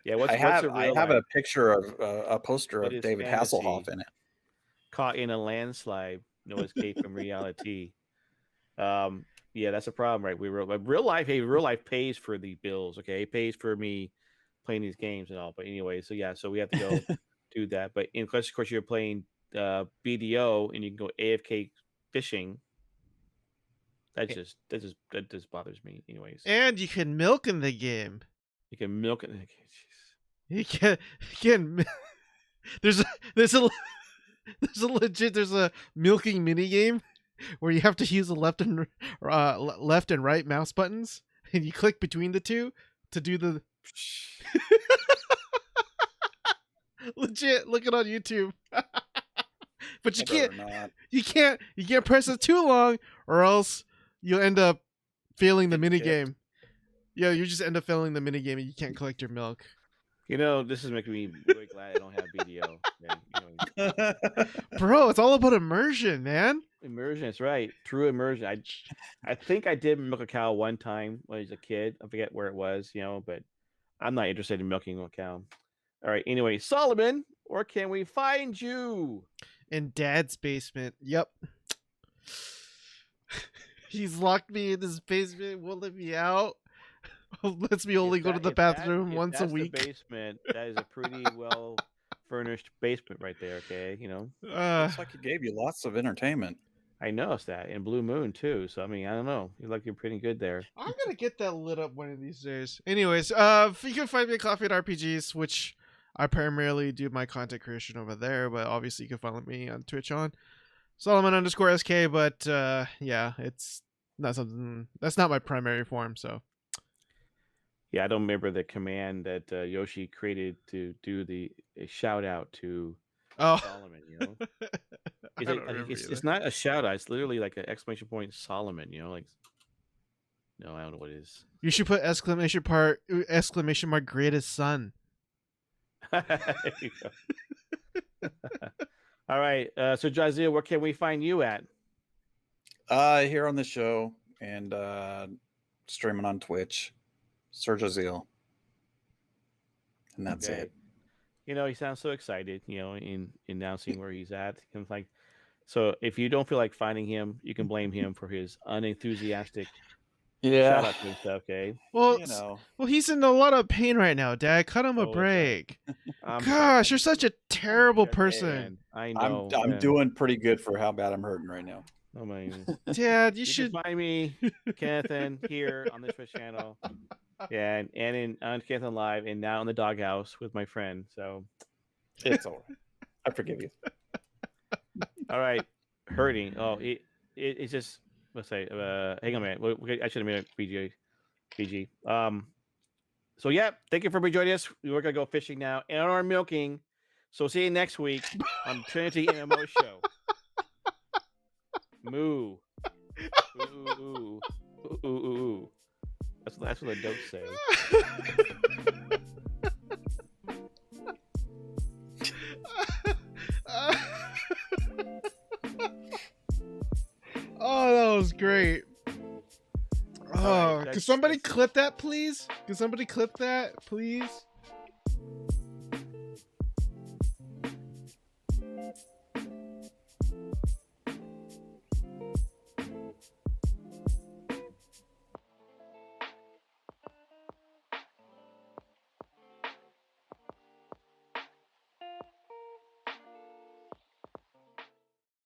Yeah, I have a picture of a poster of David Hasselhoff in it. Caught in a landslide, no escape from reality. Yeah, that's a problem, right? Real life pays for the bills. Okay, it pays for me playing these games and all. But anyway, so we have to go do that. But of course, you're playing BDO and you can go AFK fishing. That just bothers me. Anyways, And you can milk in the game. you can milk it. You can. There's a milking mini game where you have to use the left and right mouse buttons, and you click between the two to do the. Legit, look it on YouTube. But you can't press it too long, or else you'll end up failing the mini game. Yeah, you just end up failing the mini game, and you can't collect your milk. You know, this is making me really glad I don't have BDO. Bro, it's all about immersion, man. Immersion, that's right. True immersion. I think I did milk a cow one time when I was a kid. I forget where it was, but I'm not interested in milking a cow. All right. Anyway, Solomon, where can we find you? In Dad's basement. Yep. He's locked me in his basement, won't let me out. Lets me only go to the bathroom once a week. The basement. That is a pretty well furnished basement right there. Okay, Looks like it gave you lots of entertainment. I noticed that, and Blue Moon too. So I mean, I don't know. You're pretty good there. I'm gonna get that lit up one of these days. Anyways, you can find me at Coffee at RPGs, which I primarily do my content creation over there. But obviously, you can follow me on Twitch on Solomon_SK. But yeah, it's not something that's not my primary form. So. Yeah, I don't remember the command that Yoshi created to do a shout out to Solomon. It's not a shout out. It's literally like an exclamation point Solomon. Like no, I don't know what it is. You should put exclamation mark greatest son. All right, so Jaziel, where can we find you at? Here on the show and streaming on Twitch. Sir Jaziel. And that's it. He sounds so excited, in announcing where he's at. So if you don't feel like finding him, you can blame him for his unenthusiastic shout out to himself, okay? Well, he's in a lot of pain right now, Dad. Cut him a break. Gosh, you're such a terrible person. I know. I'm doing pretty good for how bad I'm hurting right now. Oh my Dad, you should find me, Kenneth, here on the Twitch channel. Yeah, and on Kenneth Live, and now in the doghouse with my friend. So it's all right. I forgive you. All right, hurting. Oh, it's just let's say. Hang on a minute. I should have made a PG. So yeah, thank you for joining us. We're gonna go fishing now and our milking. So see you next week on Trinity MMO Show. Moo. Ooh, ooh, ooh, ooh, ooh. That's what the dope say. Oh, that was great. Oh, can somebody clip that, please? Can somebody clip that, please?